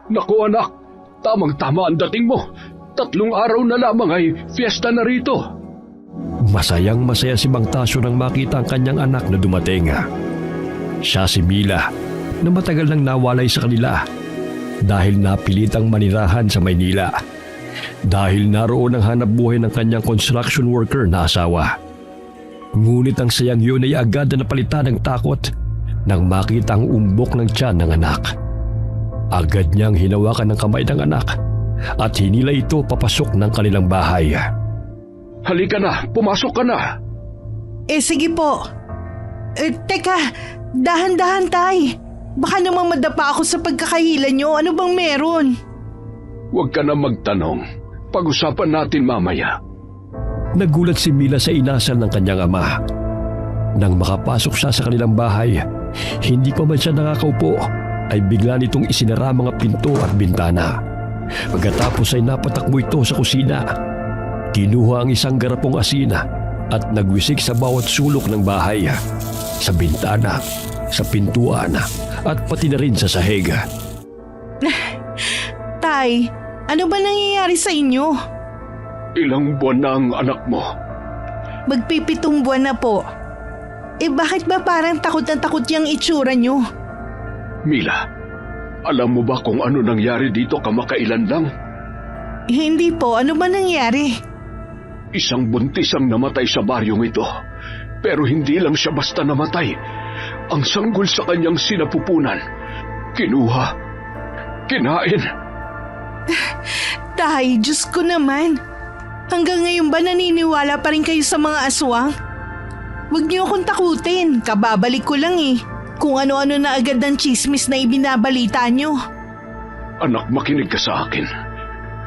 Naku anak, tamang-tama ang dating mo. 3 araw na lamang ay fiesta na rito. Masayang-masaya si Mang Tasyo nang makita ang kanyang anak na dumating. Siya si Mila na matagal nang nawalay sa kanila dahil napilitang manirahan sa Maynila. Dahil naroon ang hanap buhay ng kanyang construction worker na asawa. Ngunit ang sayang yun ay agad na napalitan ng takot nang makita ang umbok ng tiyan ng anak. Agad niyang hinawakan ng kamay ng anak at hinila ito papasok ng kanilang bahay. Halika na, pumasok ka na. Sige po. Teka, dahan-dahan tay. Baka namang madapa ako sa pagkakahila nyo. Ano bang meron? Huwag ka na magtanong. Pag-usapan natin mamaya. Nagulat si Mila sa inasal ng kanyang ama. Nang makapasok siya sa kanilang bahay, hindi pa man siya nakakaupo, ay bigla nitong isinara mga pinto at bintana. Pagkatapos ay napatakbo ito sa kusina. Kinuha ang isang garapong asin at nagwisik sa bawat sulok ng bahay, sa bintana, sa pintuan at pati na rin sa sahig. Tay, ano ba nangyayari sa inyo? Ilang buwan na ang anak mo? Magpipitong buwan na po. Bakit ba parang takot na takot yung itsura nyo? Mila, alam mo ba kung ano nangyari dito kamakailan lang? Hindi po, ano ba nangyari? Isang buntis ang namatay sa baryong ito. Pero hindi lang siya basta namatay. Ang sanggol sa kanyang sinapupunan, kinuha, kinain. Tay, Diyos ko naman. Hanggang ngayon ba naniniwala pa rin kayo sa mga aswang? Huwag niyo akong takutin, kababalik ko lang kung ano-ano na agad ng chismis na ibinabalita niyo. Anak, makinig ka sa akin.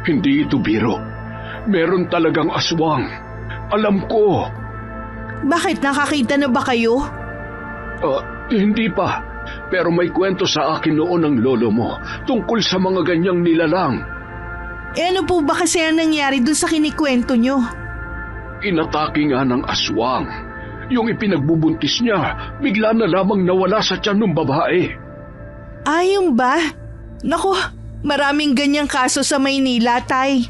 Hindi ito biro. Meron talagang aswang. Alam ko. Bakit, nakakita na ba kayo? Hindi pa. Pero may kwento sa akin noon ng lolo mo tungkol sa mga ganyang nilalang. Ano po ba kasi ang nangyari dun sa kinikwento nyo? Inatake nga ng aswang. Yung ipinagbubuntis niya, bigla na lamang nawala sa tiyan ng babae. Ayun ba? Naku, maraming ganyang kaso sa Maynila, tay.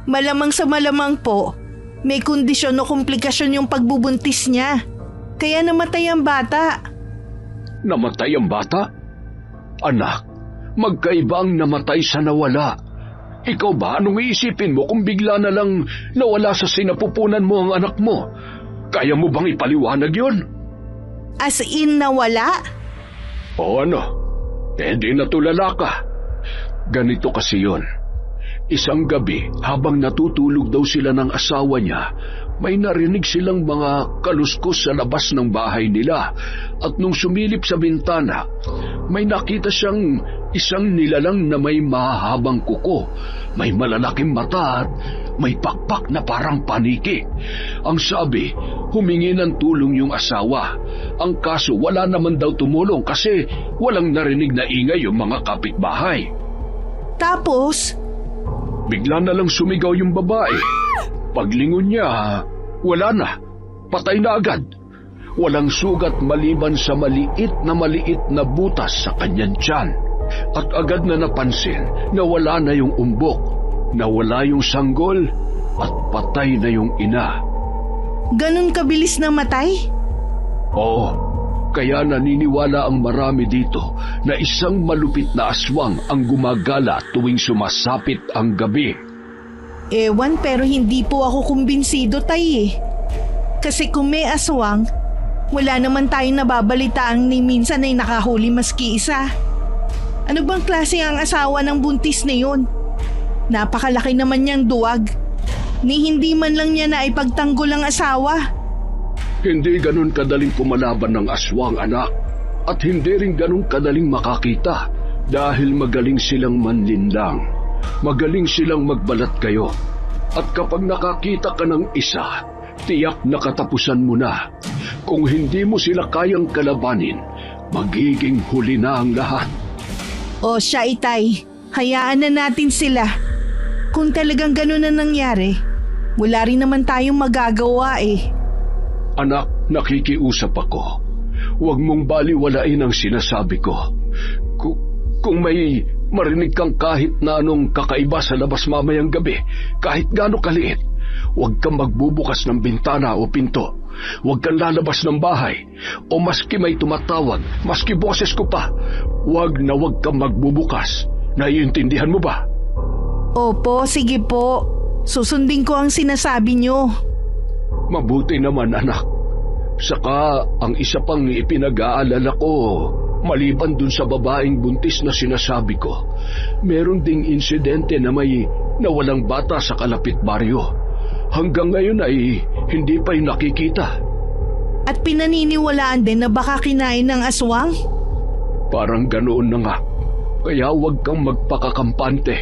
Malamang sa malamang po, may kondisyon o komplikasyon yung pagbubuntis niya. Kaya namatay ang bata. Namatay ang bata? Anak, magkaiba ang namatay sa nawala. Ikaw ba, anong iisipin mo kung bigla na lang nawala sa sinapupunan mo ang anak mo? Kaya mo bang ipaliwanag yun? As in nawala? O ano? Hindi natulala ka. Ganito kasi yun. Isang gabi, habang natutulog daw sila ng asawa niya, may narinig silang mga kaluskos sa labas ng bahay nila. At nung sumilip sa bintana, may nakita siyang isang nilalang na may mahahabang kuko, may malalaking mata at may pakpak na parang paniki. Ang sabi, humingi ng tulong yung asawa. Ang kaso, wala naman daw tumulong kasi walang narinig na ingay yung mga kapitbahay. Tapos? Bigla na lang sumigaw yung babae. Paglingon niya, wala na. Patay na agad. Walang sugat maliban sa maliit na butas sa kanyang tiyan. At agad na napansin na wala na yung umbok, nawala yung sanggol, at patay na yung ina. Ganun kabilis na matay? Oo. Kaya naniniwala ang marami dito na isang malupit na aswang ang gumagala tuwing sumasapit ang gabi. Ewan, pero hindi po ako kumbinsido, tay. Kasi kung may aswang, wala naman tayong nababalitaang ni minsan ay nakahuli maski isa. Ano bang klase ang asawa ng buntis na yun? Napakalaki naman niyang duwag. Ni hindi man lang niya na ipagtanggol ang asawa. Hindi ganun kadaling pumalaban ng aswang, anak. At hindi rin ganun kadaling makakita dahil magaling silang manlinlang. Magaling silang magbalat kayo. At kapag nakakita ka ng isa, tiyak na katapusan mo na. Kung hindi mo sila kayang kalabanin, magiging huli na ang lahat. O siya, itay, hayaan na natin sila. Kung talagang ganun na nangyari, wala rin naman tayong magagawa . Anak, nakikiusap ako. Huwag mong baliwalain ang sinasabi ko. Kung may marinig kang kahit na anong kakaiba sa labas mamayang gabi, kahit gaano kaliit, huwag kang magbubukas ng bintana o pinto. Huwag kang lalabas ng bahay. O maski may tumatawag, maski boses ko pa, huwag kang magbubukas. Naiintindihan mo ba? Opo, sige po. Susundin ko ang sinasabi nyo. Mabuti naman, anak. Saka ang isa pang ipinag-aalala ko, maliban dun sa babaeng buntis na sinasabi ko, meron ding insidente na may nawalang bata sa kalapit baryo. Hanggang ngayon ay hindi pa'y nakikita. At pinaniniwalaan din na baka kinain ng aswang? Parang ganoon na nga. Kaya huwag kang magpakakampante.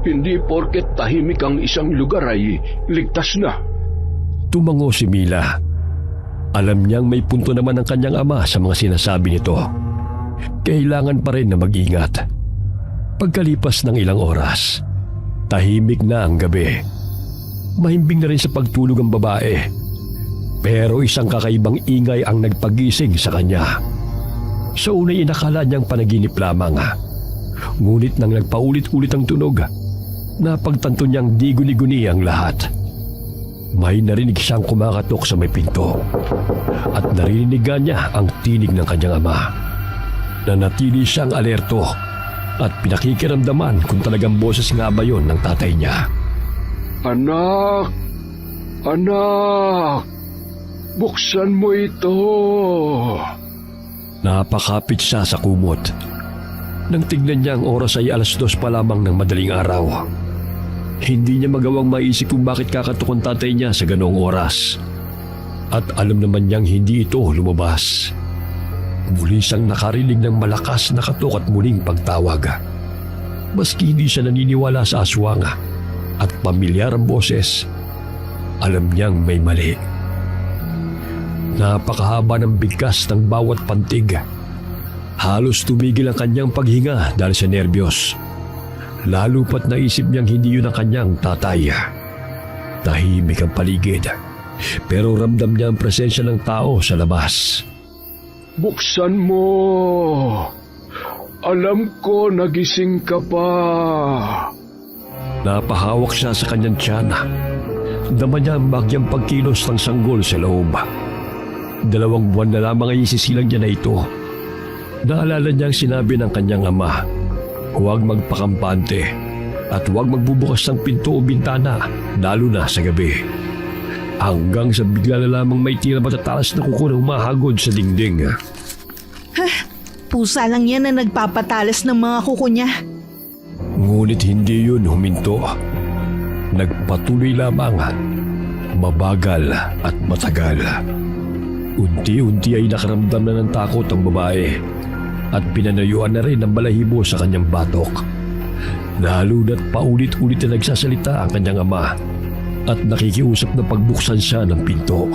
Hindi porket tahimik ang isang lugar ay ligtas na. Tumango si Mila. Alam niyang may punto naman ang kanyang ama sa mga sinasabi nito. Kailangan pa rin na mag-ingat. Pagkalipas ng ilang oras, tahimik na ang gabi. Mahimbing na rin sa pagtulog ang babae. Pero isang kakaibang ingay ang nagpagising sa kanya. Sa unay inakala niyang panaginip lamang. Ngunit nang nagpaulit-ulit ang tunog, napagtanto niyang di guni-guni ang lahat. May narinig siyang kumakatok sa may pinto. At narinigan niya ang tinig ng kanyang ama. Nanatili siyang alerto at pinakikiramdaman kung talagang boses nga ba yun ng tatay niya. Anak! Anak! Buksan mo ito! Napakapit siya sa kumot. Nang tignan niya ang oras ay 2:00 pa lamang ng madaling araw. Hindi niya magawang maisip kung bakit kakatok ang tatay niya sa ganoong oras. At alam naman niyang hindi ito lumabas. Muli siyang nakarinig ng malakas na katok at muling pagtawag. Maski hindi siya naniniwala sa aswang at pamilyar ang boses, alam niyang may mali. Napakahaba ng bigkas ng bawat pantig. Halos tumigil ang kanyang paghinga dahil sa nerbiyos. Lalo pat naisip niyang hindi yun ang kanyang tatay. Tahimik ang paligid, pero ramdam niya ang presensya ng tao sa labas. Buksan mo! Alam ko nagising ka pa. Napahawak siya sa kanyang tiyan. Dama niya ang bagyang pagkilos ng sanggol sa loob. 2 buwan na lamang ay isisilang niya na ito. Naalala niyang sinabi ng kanyang ama, huwag magpakampante at huwag magbubukas ng pinto o bintana, lalo na sa gabi. Hanggang sa bigla na lamang may tira matatalas na kuko na humahagod sa dingding. Pusa lang yan na nagpapatalas ng mga kuko niya. Ngunit hindi yun huminto. Nagpatuloy lamang, mabagal at matagal. Unti-unti ay nakaramdam na ng takot ang babae at pinanayuan na rin ang balahibo sa kanyang batok. Lalo na't paulit-ulit na nagsasalita ang kanyang ama at nakikiusap na pagbuksan siya ng pinto.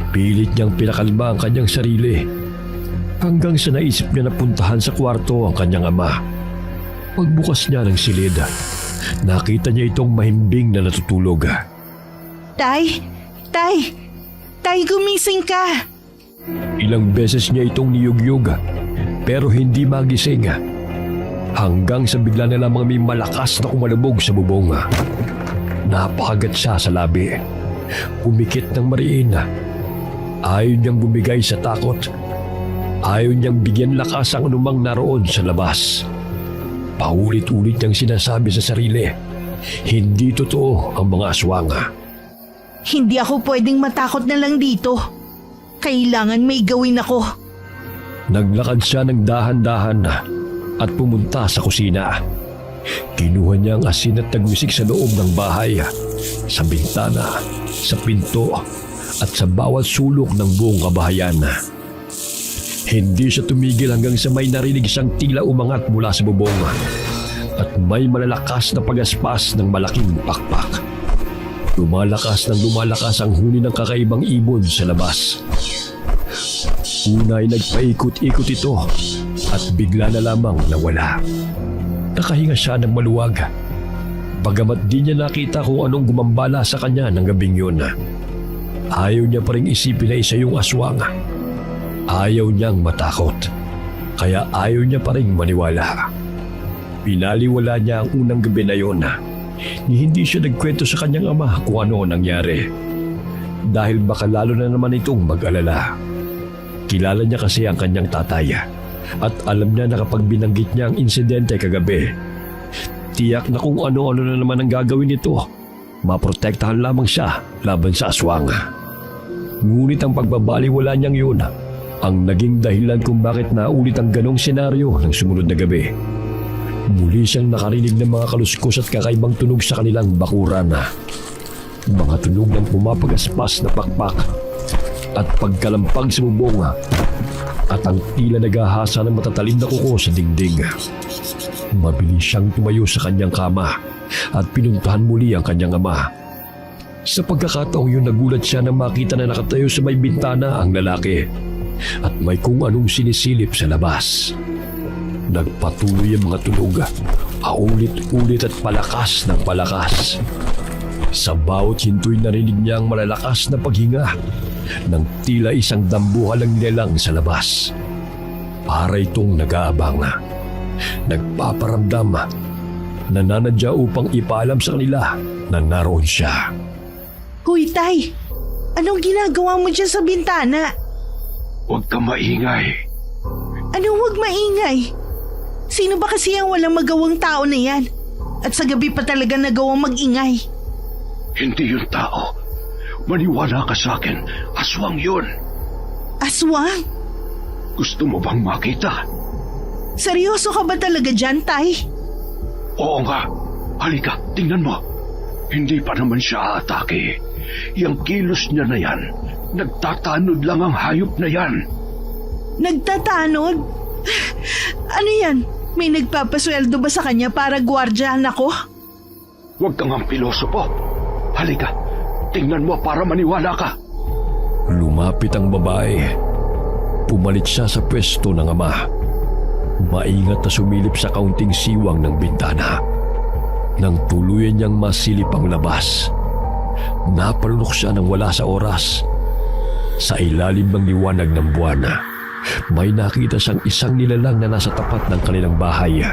Pilit niyang pinakalma ang kanyang sarili hanggang sa naisip niya na puntahan sa kwarto ang kanyang ama. Pagbukas niya ng silid, nakita niya itong mahimbing na natutulog. Tay! Tay! Tay, gumising ka! Ilang beses niya itong niyugyug pero hindi magising. Hanggang sa bigla na lamang may malakas na kumalubog sa bubong. Napakagat siya sa labi. Pumikit ng mariin. Ayaw niyang bumigay sa takot. Ayaw niyang bigyan lakas ang anumang naroon sa labas. Paulit-ulit niyang sinasabi sa sarili, hindi totoo ang mga aswang. Hindi ako pwedeng matakot na lang dito. Kailangan may gawin ako. Naglakad siya ng dahan-dahan at pumunta sa kusina. Kinuha niya ang asin at nagwisik sa loob ng bahay, sa bintana, sa pinto at sa bawat sulok ng buong kabahayan. Hindi siya tumigil hanggang sa may narinig siyang tila umangat mula sa bubong at may malalakas na pagaspas ng malaking pakpak. Lumalakas ang huni ng kakaibang ibon sa labas. Una ay nagpaikot-ikot ito at bigla na lamang nawala. Nakahinga siya ng maluwag. Bagamat di niya nakita kung anong gumambala sa kanya ng gabing yun. Ayaw niya pa rin isipin na isa yung aswang. Ayaw niyang matakot. Kaya ayaw niya pa rin maniwala. Pinaliwala niya ang unang gabi na yon. Hindi siya nagkwento sa kanyang ama kung ano ang nangyari. Dahil baka lalo na naman itong mag-alala. Kilala niya kasi ang kanyang tatay at alam niya na kapag binanggit niya ang insidente kagabi, tiyak na kung ano-ano na naman ang gagawin nito, maprotektahan lamang siya laban sa aswang. Ngunit ang pagbabaliwala niyang yun ang naging dahilan kung bakit naulit ang ganong senaryo ng sumunod na gabi. Muli siyang nakarinig ng mga kaluskos at kakaibang tunog sa kanilang bakuran. Mga tunog ng pumapagaspas na pakpak at pagkalampag sa bubong at ang tila naghahasa ng matatalim na kuko sa dingding. Mabilis siyang tumayo sa kanyang kama at pinuntahan muli ang kanyang ama. Sa pagkakataong yun, nagulat siya na makita na nakatayo sa may bintana ang lalaki at may kung anong sinisilip sa labas. Nagpatuloy ang mga tunog, paulit-ulit at palakas ng palakas. Sa bawat hinto'y narinig niya ang malalakas na paghinga ng tila isang dambuhalang nilalang sa labas. Para itong nag-aabang, nagpaparamdam, nananadya upang ipaalam sa kanila na naroon siya. Hoy, Tay! Anong ginagawa mo dyan sa bintana? Huwag ka maingay. Anong huwag maingay? Sino ba kasi ang walang magawang tao na yan? At sa gabi pa talaga nagawang mag-ingay? Hindi yun tao. Maniwala ka sa akin. Aswang yun. Aswang? Gusto mo bang makita? Seryoso ka ba talaga dyan, Tay? Oo nga. Halika, tingnan mo. Hindi pa naman siya aatake. Yang kilos niya na yan, nagtatanod lang ang hayop na yan. Nagtatanod? Ano yan? May nagpapasweldo ba sa kanya para gwardyahan ako? Huwag kang ang pilosopo. Halika, tingnan mo para maniwala ka. Lumapit ang babae. Pumalit siya sa pwesto ng ama. Maingat na sumilip sa kaunting siwang ng bintana. Nang tuluyan niyang masilip ang labas, napalunok siya nang wala sa oras. Sa ilalim ng liwanag ng buwan, may nakita siyang isang nilalang na nasa tapat ng kanilang bahay.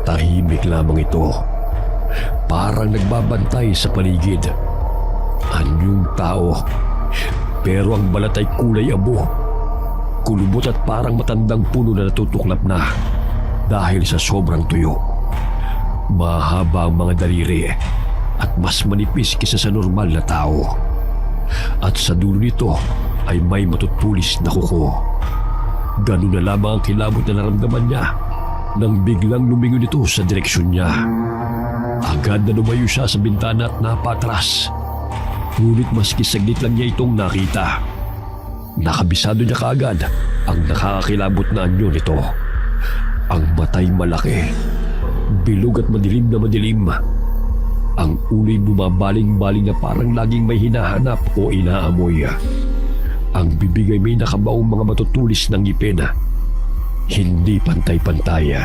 Tahimik lamang ito. Parang nagbabantay sa paligid. Anyong tao, pero ang balat ay kulay abo. Kulubot at parang matandang puno na natutuklap na dahil sa sobrang tuyo. Mahaba ang mga daliri at mas manipis kaysa sa normal na tao. At sa dulo nito ay may matutulis na kuko. Ganun na lamang ang kilabot na naramdaman niya nang biglang lumingon ito sa direksyon niya. Agad na lumayo siya sa bintana at napatras. Ngunit maski saglit lang niya itong nakita. Nakabisado niya kaagad ang nakakakilabot na anyo nito. Ang matay malaki, bilog at madilim na madilim. Ang uloy bumabaling-baling na parang laging may hinahanap o inaamoy. Ang bibig ay may nakabaong mga matutulis ng ngipin. Hindi pantay-pantay.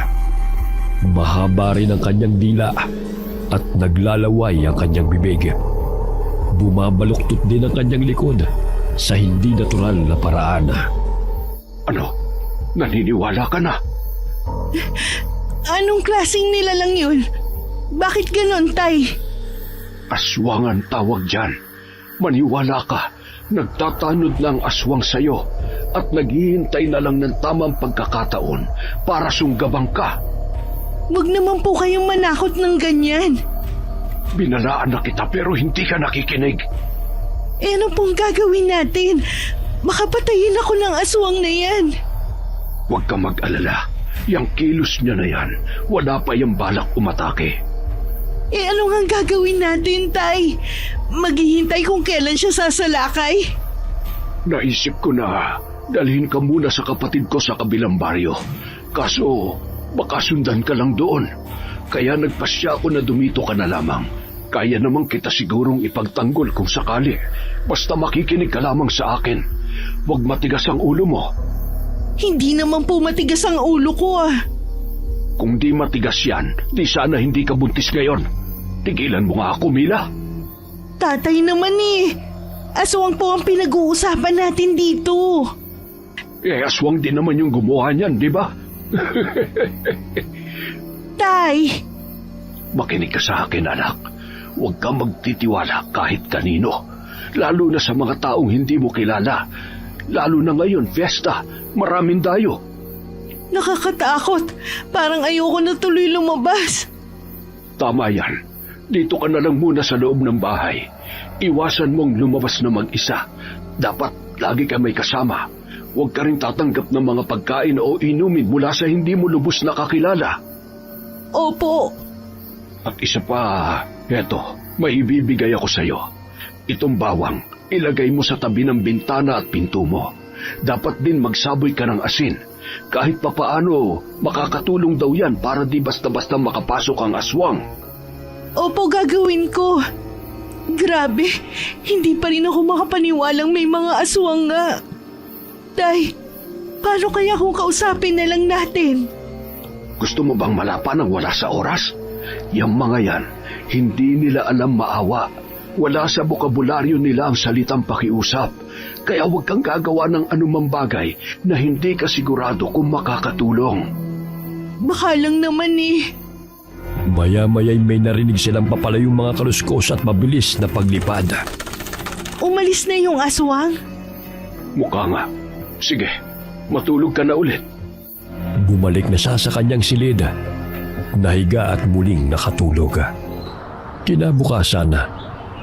Mahaba rin ang kanyang dila at naglalaway ang kanyang bibig. Bumabaluktot din ang kanyang likod sa hindi natural na paraan. Ano? Naniniwala ka na? Anong klaseng nilalang yun? Bakit ganon, Tay? Aswang ang tawag dyan. Maniwala ka. Nagtatanod lang aswang sa'yo at naghihintay na lang ng tamang pagkakataon para sunggabang ka. Huwag naman po kayong manakot ng ganyan. Binalaan na kita pero hindi ka nakikinig. Eh ano pong gagawin natin? Baka patayin ako ng aswang na yan. Huwag kang mag-alala. Yang kilos niya na yan, wala pa yung balak umatake. Eh ano nga gagawin natin, Tay? Maghihintay kung kailan siya sasalakay? Naisip ko na dalhin ka muna sa kapatid ko sa kabilang baryo. Kaso baka sundan ka lang doon. Kaya nagpasya ako na dumito ka na lamang. Kaya naman kita sigurong ipagtanggol kung sakali. Basta makikinig ka lamang sa akin. Huwag matigas ang ulo mo. Hindi naman po matigas ang ulo ko Kung di matigas yan, di sana hindi ka buntis ngayon. Tigilan mo nga ako, Mila. Tatay naman aswang po ang pinag-uusapan natin dito. Aswang din naman yung gumawa niyan, di ba? Tay! Makinig ka sa akin, anak. Huwag kang magtitiwala kahit kanino. Lalo na sa mga taong hindi mo kilala. Lalo na ngayon, fiesta. Maraming dayo. Nakakatakot. Parang ayoko na tuloy lumabas. Tama yan. Dito ka na lang muna sa loob ng bahay. Iwasan mong lumabas na mag-isa. Dapat lagi ka may kasama. Huwag ka rin tatanggap ng mga pagkain o inumin mula sa hindi mo lubos na kakilala. Opo. At isa pa, eto, may ibibigay ako sa iyo. Itong bawang, ilagay mo sa tabi ng bintana at pinto mo. Dapat din magsaboy ka ng asin. Kahit papaano, makakatulong daw yan para di basta-basta makapasok ang aswang. Opo, gagawin ko. Grabe, hindi pa rin ako makapaniwalang may mga aswang nga. Tay, paano kaya kung kausapin na lang natin? Gusto mo bang malapan ng wala sa oras? Yang mga yan, hindi nila alam maawa. Wala sa bokabularyo nila ang salitang pakiusap. Kaya huwag kang gagawa ng anumang bagay na hindi ka sigurado kung makakatulong. Baka lang naman eh. Maya-maya'y may narinig silang papalayong mga kaluskos at mabilis na paglipad. Umalis na yung aswang? Mukha nga. Sige, matulog ka na ulit. Bumalik na siya sa kanyang silid. Nahiga at muling nakatulog. Kinabukasan,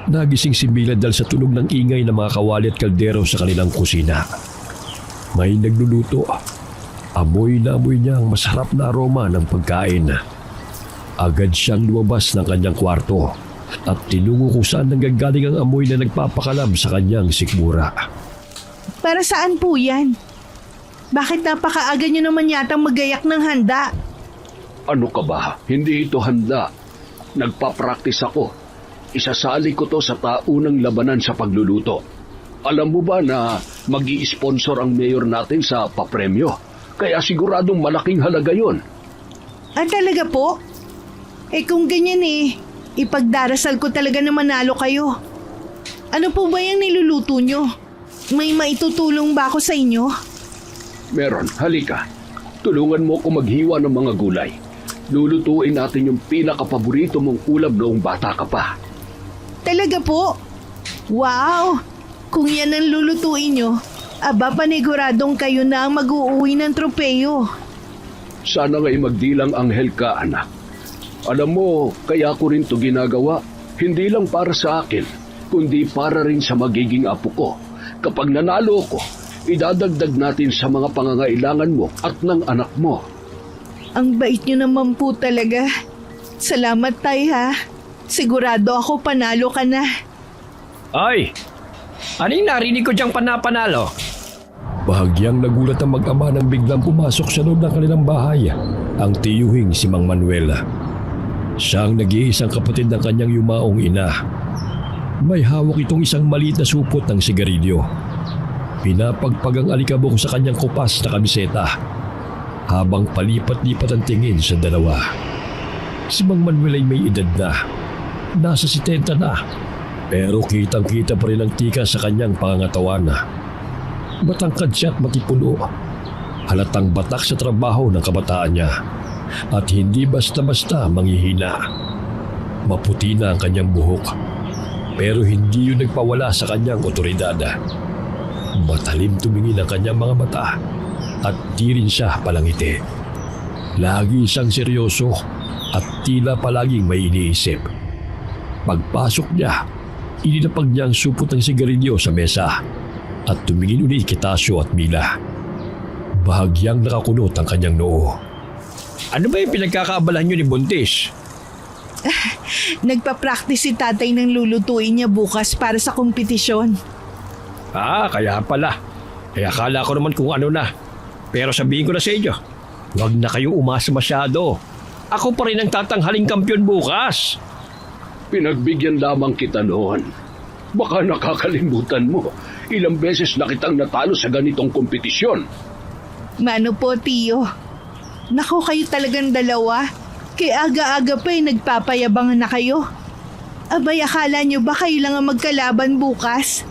nagising si Mila dahil sa tunog ng ingay ng mga kawali at kaldero sa kanilang kusina. May nagluluto. Amoy na amoy niya ang masarap na aroma ng pagkain. Agad siyang lumabas ng kanyang kwarto at tinungo kung saan nanggagaling ang amoy na nagpapakalab sa kanyang sikmura. Para saan po yan? Bakit napakaaga niyo naman yatang magayak ng handa? Ano ka ba? Hindi ito handa. Nagpa-practice ako. Isasali ko to sa taunang labanan sa pagluluto. Alam mo ba na mag-i-sponsor ang mayor natin sa papremyo? Kaya siguradong malaking halaga yon. Ah, talaga po? Eh kung ganyan eh, ipagdarasal ko talaga na manalo kayo. Ano po ba yung niluluto nyo? May maitutulong ba ako sa inyo? Meron, halika. Tulungan mo ko maghiwa ng mga gulay. Lulutuin natin yung pinakapaborito mong ulam noong bata ka pa. Talaga po? Wow! Kung yan ang lulutuin nyo, aba paniguradong kayo na ang mag-uuwi ng tropeyo. Sana nga'y magdilang anghel ka, anak. Alam mo, kaya ko rin to ginagawa. Hindi lang para sa akin, kundi para rin sa magiging apo ko. Kapag nanalo ko, idadagdag natin sa mga pangangailangan mo at ng anak mo. Ang bait nyo naman po talaga. Salamat, Tay, ha? Sigurado ako panalo ka na. Ay! Anong narinig ko diyang panapanalo? Bahagyang nagulat ang mag-ama nang biglang pumasok sa loob ng kanilang bahay ang tiyuhing si Mang Manuel. Siya ang nag-iisang kapatid ng kanyang yumaong ina. May hawak itong isang maliit na supot ng sigarilyo. Pinapagpag ang alikabok sa kanyang kupas na kamiseta habang palipat-lipat ang tingin sa dalawa. Si Mang Manuel ay may edad na. Nasa 70 na. Pero kitang-kita pa rin ang tika sa kanyang pangangatawan. Matangkad siya at matipuno. Halatang batak sa trabaho ng kabataan niya. At hindi basta-basta manghihina. Maputi na ang kanyang buhok. Pero hindi yun nagpawala sa kanyang otoridad. Matalim tumingin ang kanyang mga mata. At di rin siya palangiti. Lagi siyang seryoso at tila palaging may iniisip. Pagpasok niya, inilapag niya ang supot ng sigarilyo sa mesa at tumingin ulit kay Tasyo at Mila. Bahagyang nakakunot ang kanyang noo. Ano ba yung pinagkakaabalahan niyo ni Buntis? Nagpa-practice si tatay ng lulutuin niya bukas para sa kompetisyon. Kaya pala. Kaya akala ko naman kung ano na. Pero sabihin ko na sa inyo, huwag na kayo umasa masyado. Ako pa rin ang tatanghaling kampiyon bukas. Pinagbigyan lamang kita noon. Baka nakakalimutan mo. Ilang beses na kitang natalo sa ganitong kompetisyon. Mano po, Tiyo? Naku, kayo talagang dalawa. Kaya aga-aga pa nagpapayabangan na kayo. Abay, akala nyo ba kayo lang ang magkalaban bukas?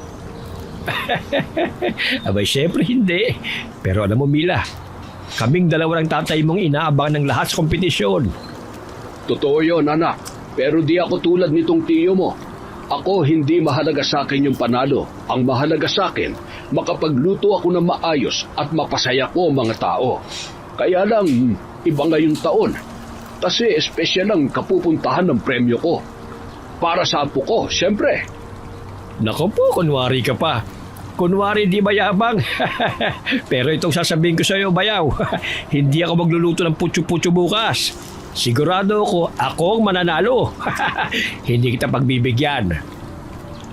Abay, syempre hindi. Pero alam mo, Mila, kaming dalawa ng tatay mong inaabangan ng lahat sa kompetisyon. Totoo yon, anak. Pero di ako tulad nitong tiyo mo. Ako, hindi mahalaga sa akin yung panalo. Ang mahalaga sa akin, makapagluto ako ng maayos at mapasaya ko ang mga tao. Kaya lang, iba ngayong taon. Kasi espesyal ang kapupuntahan ng premyo ko. Para sa apo ko, siyempre. Nako po, kunwari ka pa. Kunwari di mayabang. Pero itong sasabihin ko sa iyo, bayaw. Hindi ako magluluto ng putyo-putyo bukas. Sigurado ako ang mananalo. Hindi kita pagbibigyan.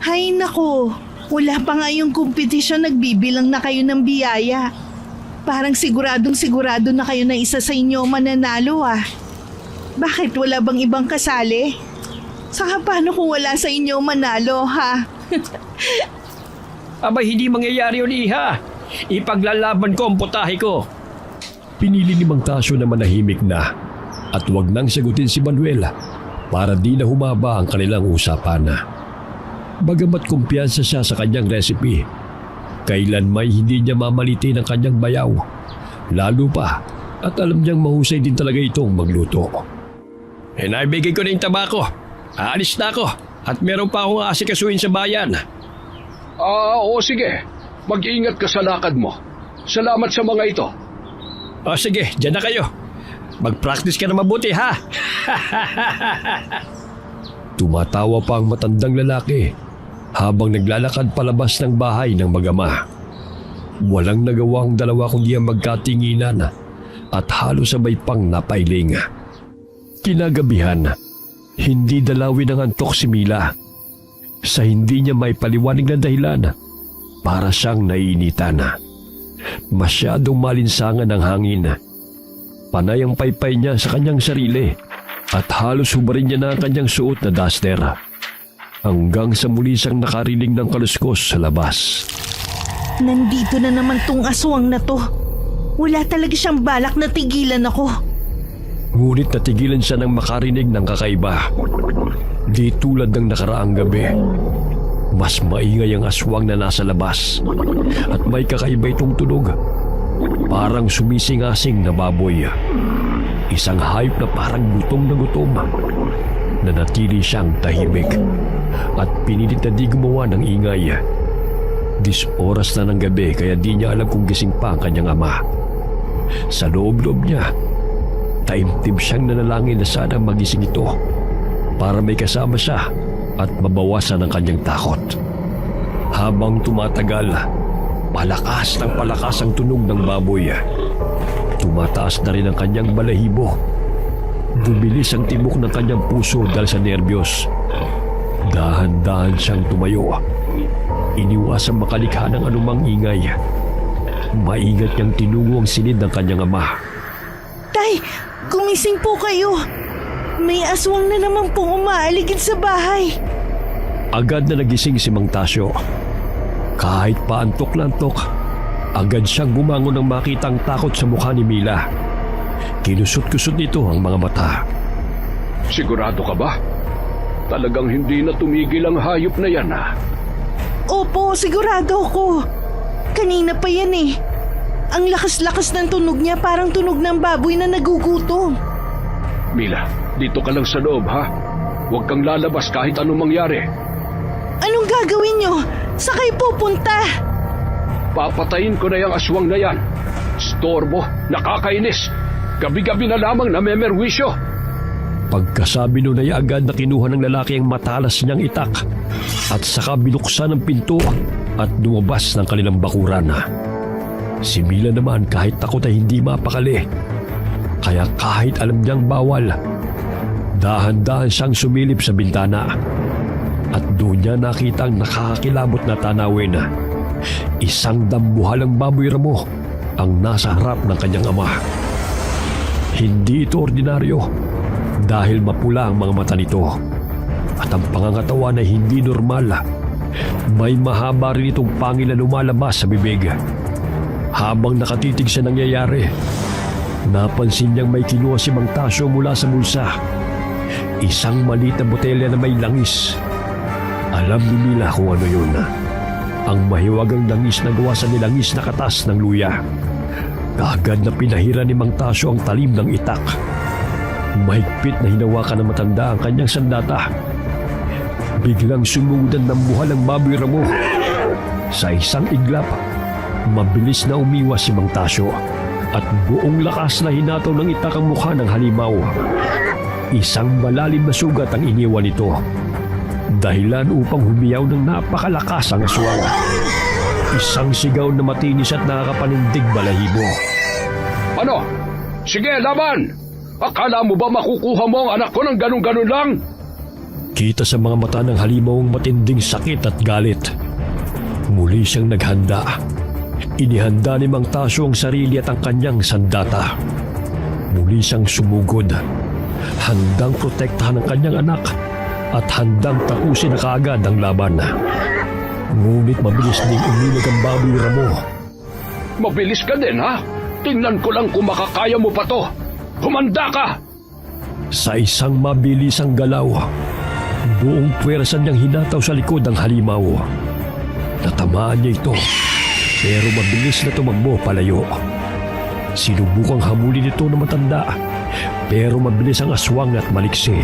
Hay nako, wala pa nga yung kompetisyon, nagbibilang na kayo ng biyaya. Parang sigurado na kayo na isa sa inyo mananalo ah. Bakit wala bang ibang kasali? Saka paano kung wala sa inyo manalo ha? Aba, hindi mangyayari yun, iha. Ipaglalaban ko ang putahe ko. Pinili ni Mang Tasyo na manahimik na at wag nang sagutin si Manuel para di na humaba ang kanilang usapan. Bagamat kumpiyansa siya sa kanyang recipe, kailan may hindi niya mamalitin ang kanyang bayaw. Lalo pa at alam niyang mahusay din talaga itong magluto. Naibigay ko na yung tabako. Aalis na ako at meron pa akong aasikasuhin sa bayan. Oo, sige. Mag-iingat ka sa lakad mo. Salamat sa mga ito. O sige, dyan na kayo. Mag-practice ka na mabuti, ha? Tumatawa pa ang matandang lalaki habang naglalakad palabas ng bahay ng mag-ama. Walang nagawa ang dalawa kundi ang magkatinginan at halos sabay pang napailing. Kinagabihan, hindi dalawin ng antok si Mila. Sa hindi niya may paliwanag na dahilan, para siyang naiinitan. Masyadong malinsangan ang hangin. Panay ang paypay niya sa kanyang sarili at halos hubarin niya na ang kanyang suot na duster. Hanggang sa muli siyang nakarinig ng kaluskos sa labas. Nandito na naman tong aswang na to. Wala talaga siyang balak na tigilan ako. Ngunit natigilan siya ng makarinig ng kakaiba. Di tulad ng nakaraang gabi. Mas maingay ang aswang na nasa labas at may kakaiba itong tunog. Parang sumisingasing na baboy. Isang hayop na parang gutom na gutom. Nanatili siyang tahimik at pinilit na di gumawa ng ingay. 10 oras na ng gabi kaya di niya alam kung gising pa ang kanyang ama. Sa loob-loob niya, taimtim siyang nanalangin na sana magising ito para may kasama siya at mabawasan ang kanyang takot. Habang tumatagal, palakas ng palakas ang tunog ng baboy. Tumataas na rin ang kanyang balahibo. Bumilis ang tibok ng kanyang puso dahil sa nerbiyos. Dahan-dahan siyang tumayo. Iniwasang makalikha ng anumang ingay. Maingat niyang tinungo ang silid ng kanyang ama. Tay, gumising po kayo. May aswang na naman pong umaaligid sa bahay. Agad na nagising si Mang Tasyo. Kahit pa antok na antok, agad siyang bumangon nang makita ang takot sa mukha ni Mila. Kinusot-kusot nito ang mga mata. Sigurado ka ba? Talagang hindi na tumigil ang hayop na yan, ha? Opo, sigurado ko. Kanina pa yan eh. Ang lakas-lakas ng tunog niya, parang tunog ng baboy na nagugutom. Mila, dito ka lang sa loob, ha? Huwag kang lalabas kahit anong mangyari. Anong gagawin niyo? Sa kayo pupunta? Papatayin ko na yung aswang na yan. Storbo, nakakainis. Gabi-gabi na lamang namemerwisyo. Pagkasabi nun ay agad na kinuha ng lalaki ang matalas niyang itak at saka binuksan ang pinto at lumabas ng kanilang bakuran. Si Mila naman kahit takot ay hindi mapakali. Kaya kahit alam niyang bawal, dahan-dahan siyang sumilip sa bintana. At doon niya nakita ang nakakakilabot na tanawin. Isang dambuhalang baboy ramo ang nasa harap ng kanyang ama. Hindi ito ordinaryo dahil mapula ang mga mata nito at ang pangangatawan ay hindi normal. May mahaba rin itong pangil na lumalabas sa bibig. Habang nakatitig sa nangyayari, napansin niyang may kinuha si Mang Tasyo mula sa bulsa. Isang maliit na botelya na may langis. Alam ni Mila kung ano yun. Ang mahiwagang langis na gawa sa nilangis na katas ng luya. Agad na pinahira ni Mang Tasyo ang talim ng itak. Mahigpit na hinawakan ng matanda ang kanyang sandata. Biglang sumudan ng buhal ang baboy ramo. Sa isang iglap, mabilis na umiwas si Mang Tasyo at buong lakas na hinataw ng itak ang mukha ng halimaw. Isang malalim na sugat ang iniwan nito. Dahilan upang humiyaw ng napakalakas ang aswang. Isang sigaw na matinis at nakakapanindig balahibo. Ano? Sige, laban! Akala mo ba makukuha mo ang anak ko ng ganun-ganun lang? Kita sa mga mata ng halimaw ang matinding sakit at galit. Muli siyang naghanda. Inihanda ni Mang Tasyo ang sarili at ang kanyang sandata. Muli siyang sumugod. Handang protektahan ang kanyang anak at handang tapusin na kaagad ang laban. Ngunit mabilis ding umilag ang baboy ramo. Mabilis ka din, ha? Tingnan ko lang kung makakaya mo pa to. Humanda ka! Sa isang mabilisang galaw, buong puwersa niyang hinataw sa likod ang halimaw. Natamaan niya ito, pero mabilis na tumakbo palayo. Sinubukang hamulin ito ng matanda, pero mabilis ang aswang at maliksi.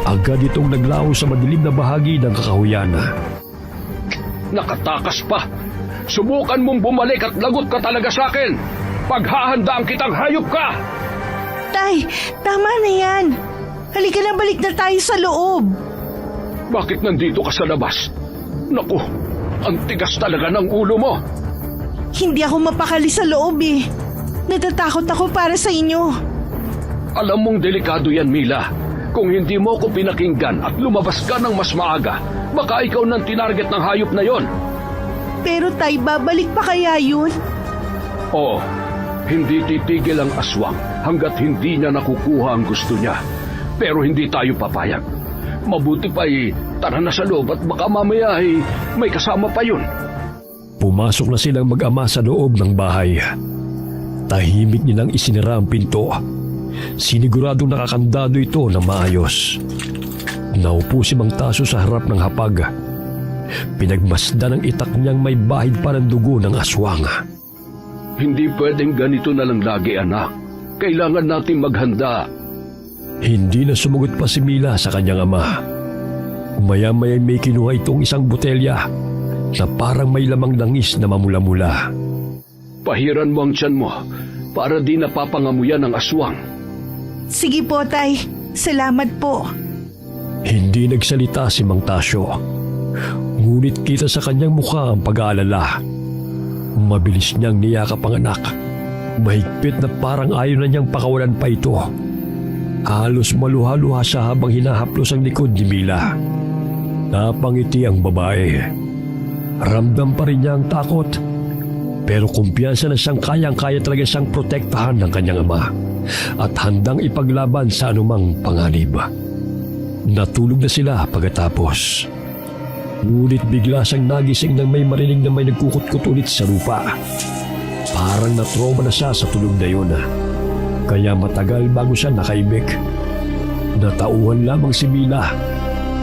Agad itong naglaho sa madilim na bahagi ng kakahuyan. Nakatakas pa! Subukan mong bumalik at lagot ka talaga sa akin! Paghahandaan kitang hayop ka! Tay, tama na yan. Halika na, balik na tayo sa loob. Bakit nandito ka sa labas? Naku, ang tigas talaga ng ulo mo. Hindi ako mapakali sa loob eh. Natatakot ako para sa inyo. Alam mong delikado yan, Mila. Kung hindi mo ko pinakinggan at lumabas ka ng mas maaga, baka ikaw nang tinarget ng hayop na yon. Pero tay, babalik pa kaya yun? Oo, hindi titigil ang aswang hanggat hindi niya nakukuha ang gusto niya. Pero hindi tayo papayag. Mabuti pa tara na sa loob at baka mamaya may kasama pa yun. Pumasok na silang mag-ama sa loob ng bahay. Tahimik nilang isinara ang pinto. Siniguradong nakakandado ito na maayos. Naupo si Mang Tasyo sa harap ng hapag. Pinagmasdan ng itak niyang may bahid pa ng dugo ng aswang. Hindi pwedeng ganito na lang lagi, anak. Kailangan natin maghanda. Hindi na sumagot pa si Mila sa kanyang ama. Maya-maya may kinuha itong isang botelya na parang may lamang langis na mamula-mula. Pahiran mo ang tiyan mo para di napapangamuyan ng aswang. Sige po, tay. Salamat po. Hindi nagsalita si Mang Tasyo. Ngunit kita sa kanyang mukha ang pag-aalala. Mabilis niyang niyakap ang anak. Mahigpit na parang ayaw na niyang pakawalan pa ito. Halos maluha-luha siya habang hinahaplos ang likod ni Mila. Napangiti ang babae. Ramdam pa rin niya ang takot. Pero kumpiyansa na siyang kayang-kaya talaga siyang protektahan ng kanyang ama at handang ipaglaban sa anumang panganib. Natulog na sila pagkatapos. Ngunit bigla siyang nagising nang may marinig na may nagkukut-kut ulit sa lupa. Parang natroma na siya sa tulog na yun. Kaya matagal bago siya nakaibig. Natauhan lamang si Mila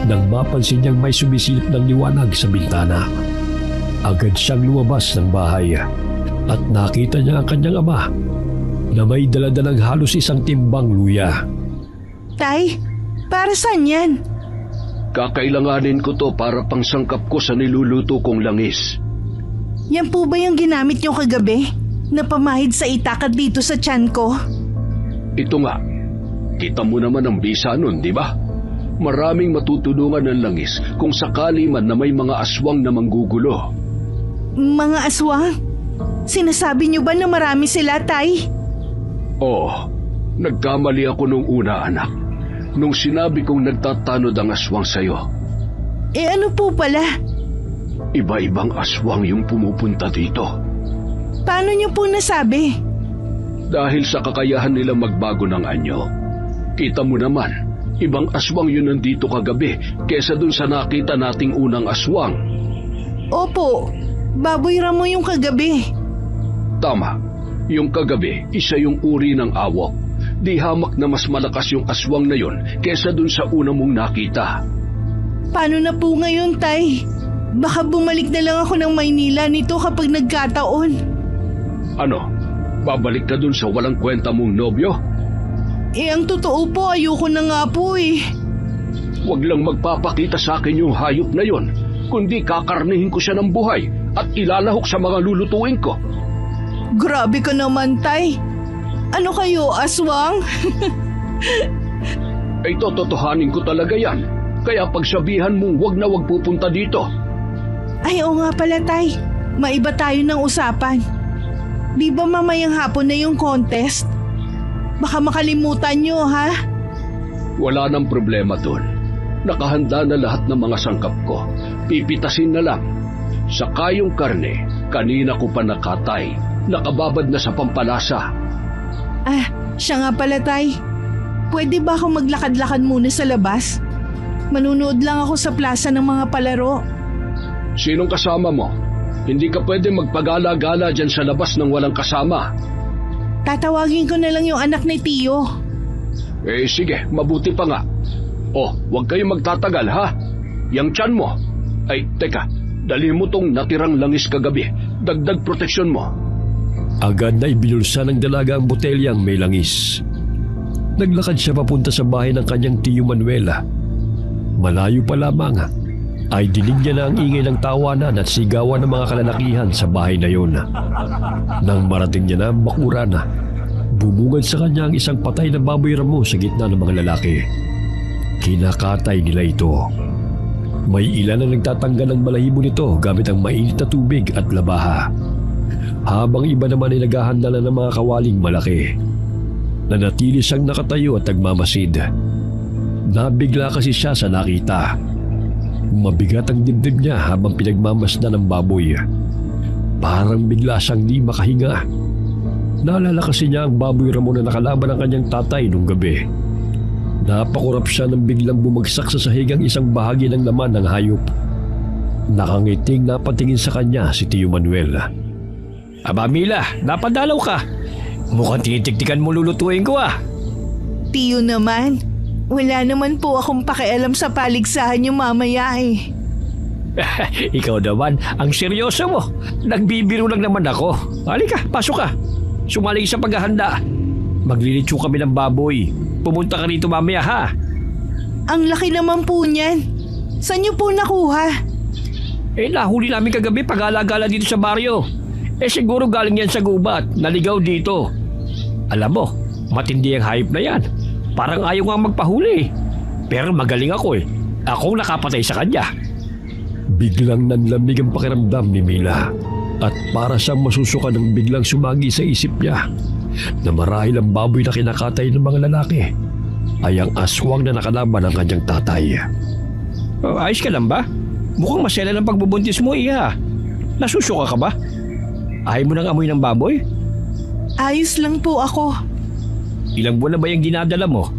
nang mapansin niyang may sumisilip ng liwanag sa bintana. Agad siyang lumabas ng bahay at nakita niya ang kanyang ama na may daladalang halos isang timbang luya. Tay, para saan yan? Kakailanganin ko to para pangsangkap ko sa niluluto kong langis. Yan po ba yung ginamit niyo kagabi? Napamahid sa itak at dito sa tiyan ko? Ito nga, kita mo naman ang bisa nun, di ba? Maraming matutulungan ng langis kung sakali man na may mga aswang na manggugulo. Mga aswang? Sinasabi niyo ba na marami sila, tay? Oo, nagkamali ako nung una, anak. Nung sinabi kong nagtatanod ang aswang sa'yo. Eh ano po pala? Iba-ibang aswang yung pumupunta dito. Paano niyo po nasabi? Dahil sa kakayahan nila magbago ng anyo. Kita mo naman, ibang aswang yun nandito kagabi kesa dun sa nakita nating unang aswang. Opo, baboy ramo yung kagabi. Tama, yung kagabi, isa yung uri ng awok. Di hamak na mas malakas yung aswang na yon kesa dun sa una mong nakita. Paano na po ngayon, tay? Baka bumalik na lang ako ng Maynila nito kapag nagkataon. Ano? Babalik ka dun sa walang kwenta mong nobyo? Ang totoo po, ayoko na nga po eh. Huwag lang magpapakita sa akin yung hayop na yon, kundi kakarnihin ko siya ng buhay at ilalahok sa mga lulutuin ko. Grabe ka naman, Tay. Ano kayo, aswang? Ay totohanin ko talaga yan. Kaya pagsabihan mong wag na wag pupunta dito. Ay, oo nga pala, Tay. Maiba tayo ng usapan. Di ba mamayang hapon na yung contest? Baka makalimutan nyo, ha? Wala nang problema doon. Nakahanda na lahat ng mga sangkap ko. Pipitasin na lang. Saka yung karne, kanina ko pa nakatay. Nakababad na sa pampalasa. Ah, siya nga pala, Tay. Pwede ba ako maglakad-lakad muna sa labas? Manunood lang ako sa plaza ng mga palaro. Sinong kasama mo? Hindi ka pwede magpagala-gala dyan sa labas ng walang kasama. Tatawagin ko na lang yung anak ni Tio. Eh sige, mabuti pa nga. Oh, huwag kayong magtatagal ha. Yang tiyan mo. Ay, teka, dali mo tong natirang langis kagabi. Dagdag proteksyon mo. Agad na ibinulsa ng dalaga ang botelyang may langis. Naglakad siya papunta sa bahay ng kanyang Tio Manuela. Malayo pa lamang ay dinig niya na ang ingay ng tawanan at sigawan ng mga kalalakihan sa bahay na yun. Nang marating niya na ang bakuran, bumungad sa kanya ang isang patay na baboy ramo sa gitna ng mga lalaki. Kinakatay nila ito. May ilan na nagtatanggal ng balahibo nito gamit ang mainit na tubig at labaha. Habang iba naman ay naghahanda na ng mga kawaling malaki. Nanatili siyang nakatayo at nagmamasid. Nabigla kasi siya sa nakita. Mabigat ang dibdib niya habang pinagmamasdan ng baboy. Parang bigla siyang di makahinga. Naalala kasi niya ang baboy ramo na nakalaban ng kanyang tatay nung gabi. Napakurap siya nang biglang bumagsak sa sahig ang isang bahagi ng laman ng hayop. Nakangiting napatingin sa kanya si Tio Manuel. Aba Mila, napadalaw ka. Mukhang tinitiktikan mo lulutuin ko ah. Tio naman, wala naman po akong pakialam sa paligsahan niyo mamaya eh. Ikaw naman, ang seryoso mo. Nagbibiro lang naman ako. Halika, pasok ka. Sumali sa paghahanda. Maglilitsyo kami ng baboy. Pumunta ka rito mamaya ha. Ang laki naman po niyan. Saan niyo po nakuha? Eh nahuli namin kagabi pag-alagala dito sa baryo. Eh siguro galing yan sa gubat. Naligaw dito. Alam mo, matindi ang hayop na yan. Parang ayaw nga magpahuli. Pero magaling ako eh. Ako nakapatay sa kanya. Biglang nanlamig ang pakiramdam ni Mila. At para siyang masusuka ng biglang sumagi sa isip niya na marahil ang baboy na kinakatay ng mga lalaki ay ang aswang na nakalaban ng kanyang tatay. Ayos ka lang ba? Mukhang masela ng pagbubuntis mo, iya. Nasusuka ka ba? Ayaw mo nang amoy ng baboy? Ayos lang po ako. Ilang buwan na ba yung dinadala mo?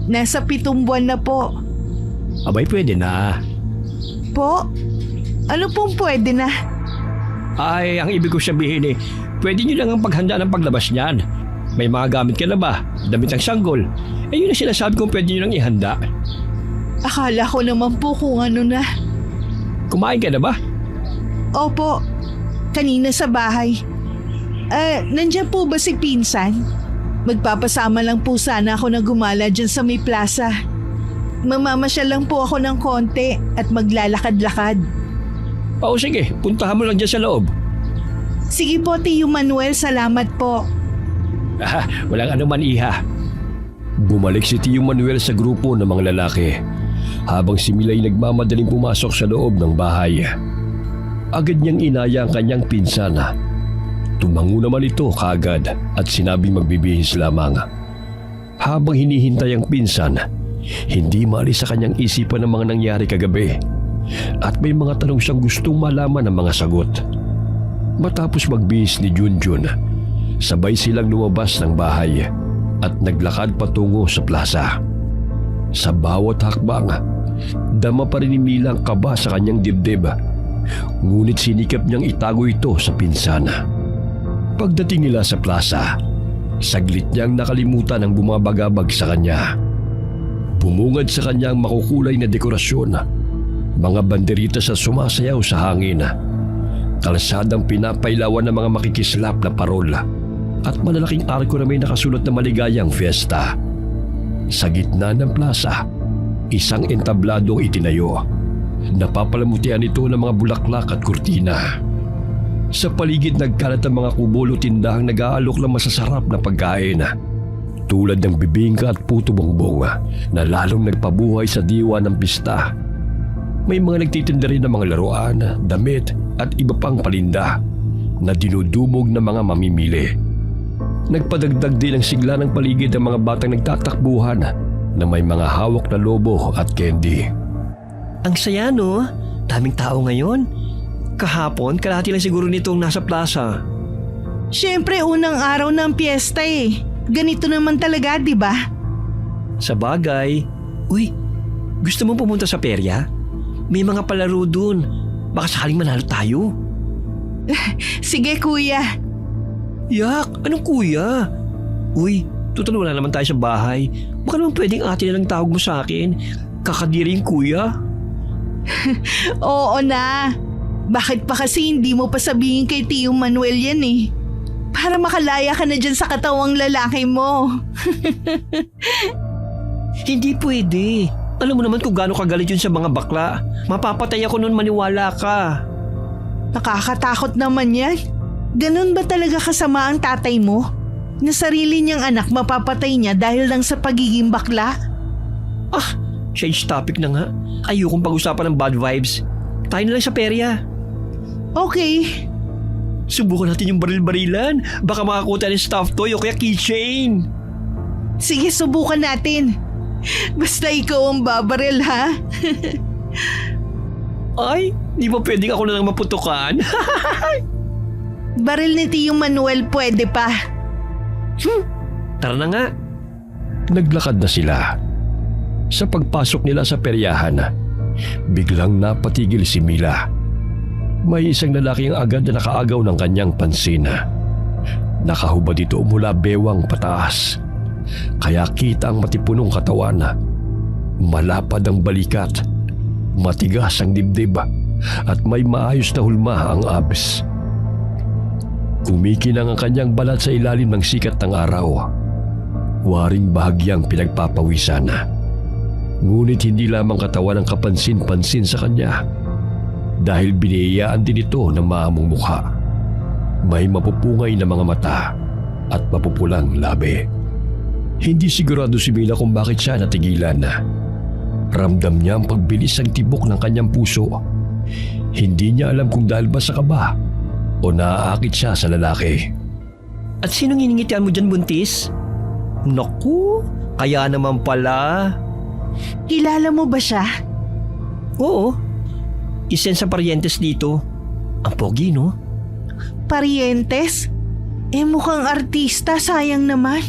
Nasa 7 buwan na po. Abay, pwede na. Po? Ano pong pwede na? Ay, ang ibig ko sabihin pwede nyo lang ang paghanda ng paglabas niyan. May mga gamit ka na ba? Damit ng sanggol. Yun ang sinasabi kong pwede nyo lang ihanda. Akala ko naman po kung ano na. Kumain ka na ba? Opo, kanina sa bahay. Nandiyan po ba si Pinsan? Magpapasama lang po sana ako na gumala dyan sa may plaza. Mamamasyal lang po ako ng konti at maglalakad-lakad. Oo sige, puntahan mo lang dyan sa loob. Sige po, Tio Manuel, salamat po. Walang anuman iha. Bumalik si Tio Manuel sa grupo ng mga lalaki habang si Milay nagmamadaling pumasok sa loob ng bahay. Agad niyang inaya ang kanyang pinsan. Tumango naman ito kaagad at sinabing magbibihis lamang. Habang hinihintay ang pinsan, hindi maalis sa kanyang isipan ang mga nangyari kagabi at may mga tanong siyang gustong malaman ng mga sagot. Matapos magbihis ni Junjun, sabay silang lumabas ng bahay at naglakad patungo sa plaza. Sa bawat hakbang, dama pa rin ni Mila ang kaba sa kanyang dibdib. Ngunit sinikap niyang itago ito sa pinsan. Pagdating nila sa plaza, saglit niyang nakalimutan ang bumabagabag sa kanya. Bumungad sa kanya ang makukulay na dekorasyon, mga banderita sa sumasayaw sa hangin, kalsadang pinapailawan ng mga makikislap na parol at malalaking arko na may nakasulat na maligayang fiesta. Sa gitna ng plaza, isang entabladong itinayo. Napapalamutian ito ng mga bulaklak at kurtina. Sa paligid nagkalat ang mga kubo o tindahang nag-aalok ng masasarap na pagkain. Tulad ng bibingka at puto bongbong na lalong nagpabuhay sa diwa ng pista. May mga nagtitinda rin ng mga laruan, damit at iba pang palinda na dinudumog ng mga mamimili. Nagpadagdag din ang sigla ng paligid ng mga batang nagtatakbuhan na may mga hawak na lobo at candy. Ang saya, no? Daming tao ngayon. Kahapon, kalahati lang siguro nitong nasa plaza. Siyempre, unang araw ng piyesta eh. Ganito naman talaga, di ba? Sa bagay. Uy, gusto mong pumunta sa perya? May mga palaro dun. Baka sakaling manalo tayo. Sige, kuya. Yak, anong kuya? Uy, total wala naman tayo sa bahay. Baka naman pwedeng ate na lang tawag mo sa akin. Kakadiring kuya. Oo na. Bakit pa kasi hindi mo pa sabihin kay Tio Manuel yan eh? Para makalaya ka na dyan sa katawang lalaki mo. Hindi pwede. Alam mo naman kung gaano kagalit yun sa mga bakla. Mapapatay ako nun, maniwala ka. Nakakatakot naman yan. Ganun ba talaga kasama ang tatay mo? Na sarili niyang anak mapapatay niya dahil lang sa pagiging bakla? Ah, change topic na nga. Ayokong pag-usapan ng bad vibes. Tayo na lang sa perya. Okay. Subukan natin yung baril-barilan. Baka makakuha tayo ng stuffed toy o kaya keychain. Sige, subukan natin. Basta ikaw ang babaril, ha? Ay, di ba pwedeng ako na lang maputukan? Baril ni Tio Manuel pwede pa. Tara na nga. Naglakad na sila. Sa pagpasok nila sa peryahan, biglang napatigil si Mila. May isang lalaki ang agad na nakaagaw ng kanyang pansin. Nakahubad ito mula bewang pataas. Kaya kita ang matipunong katawan. Malapad ang balikat. Matigas ang dibdib. At may maayos na hulma ang abs. Kumikinang ang kanyang balat sa ilalim ng sikat ng araw. Waring bahagyang pinagpapawisan. Ngunit hindi lamang katawan ang kapansin-pansin sa kanya. Dahil biniyayaan din ito ng maamong mukha. May mapupungay na mga mata at mapupulang labi. Hindi sigurado si Mila kung bakit siya natigilan. Ramdam niya ang pagbilis ng tibok ng kanyang puso. Hindi niya alam kung dahil ba sa kaba o naaakit siya sa lalaki. At sinong iningitian mo dyan, buntis? Naku, kaya naman pala. Kilala mo ba siya? Oo, isa sa parientes dito. Ang pogi, no? Parientes? Mukhang artista, sayang naman.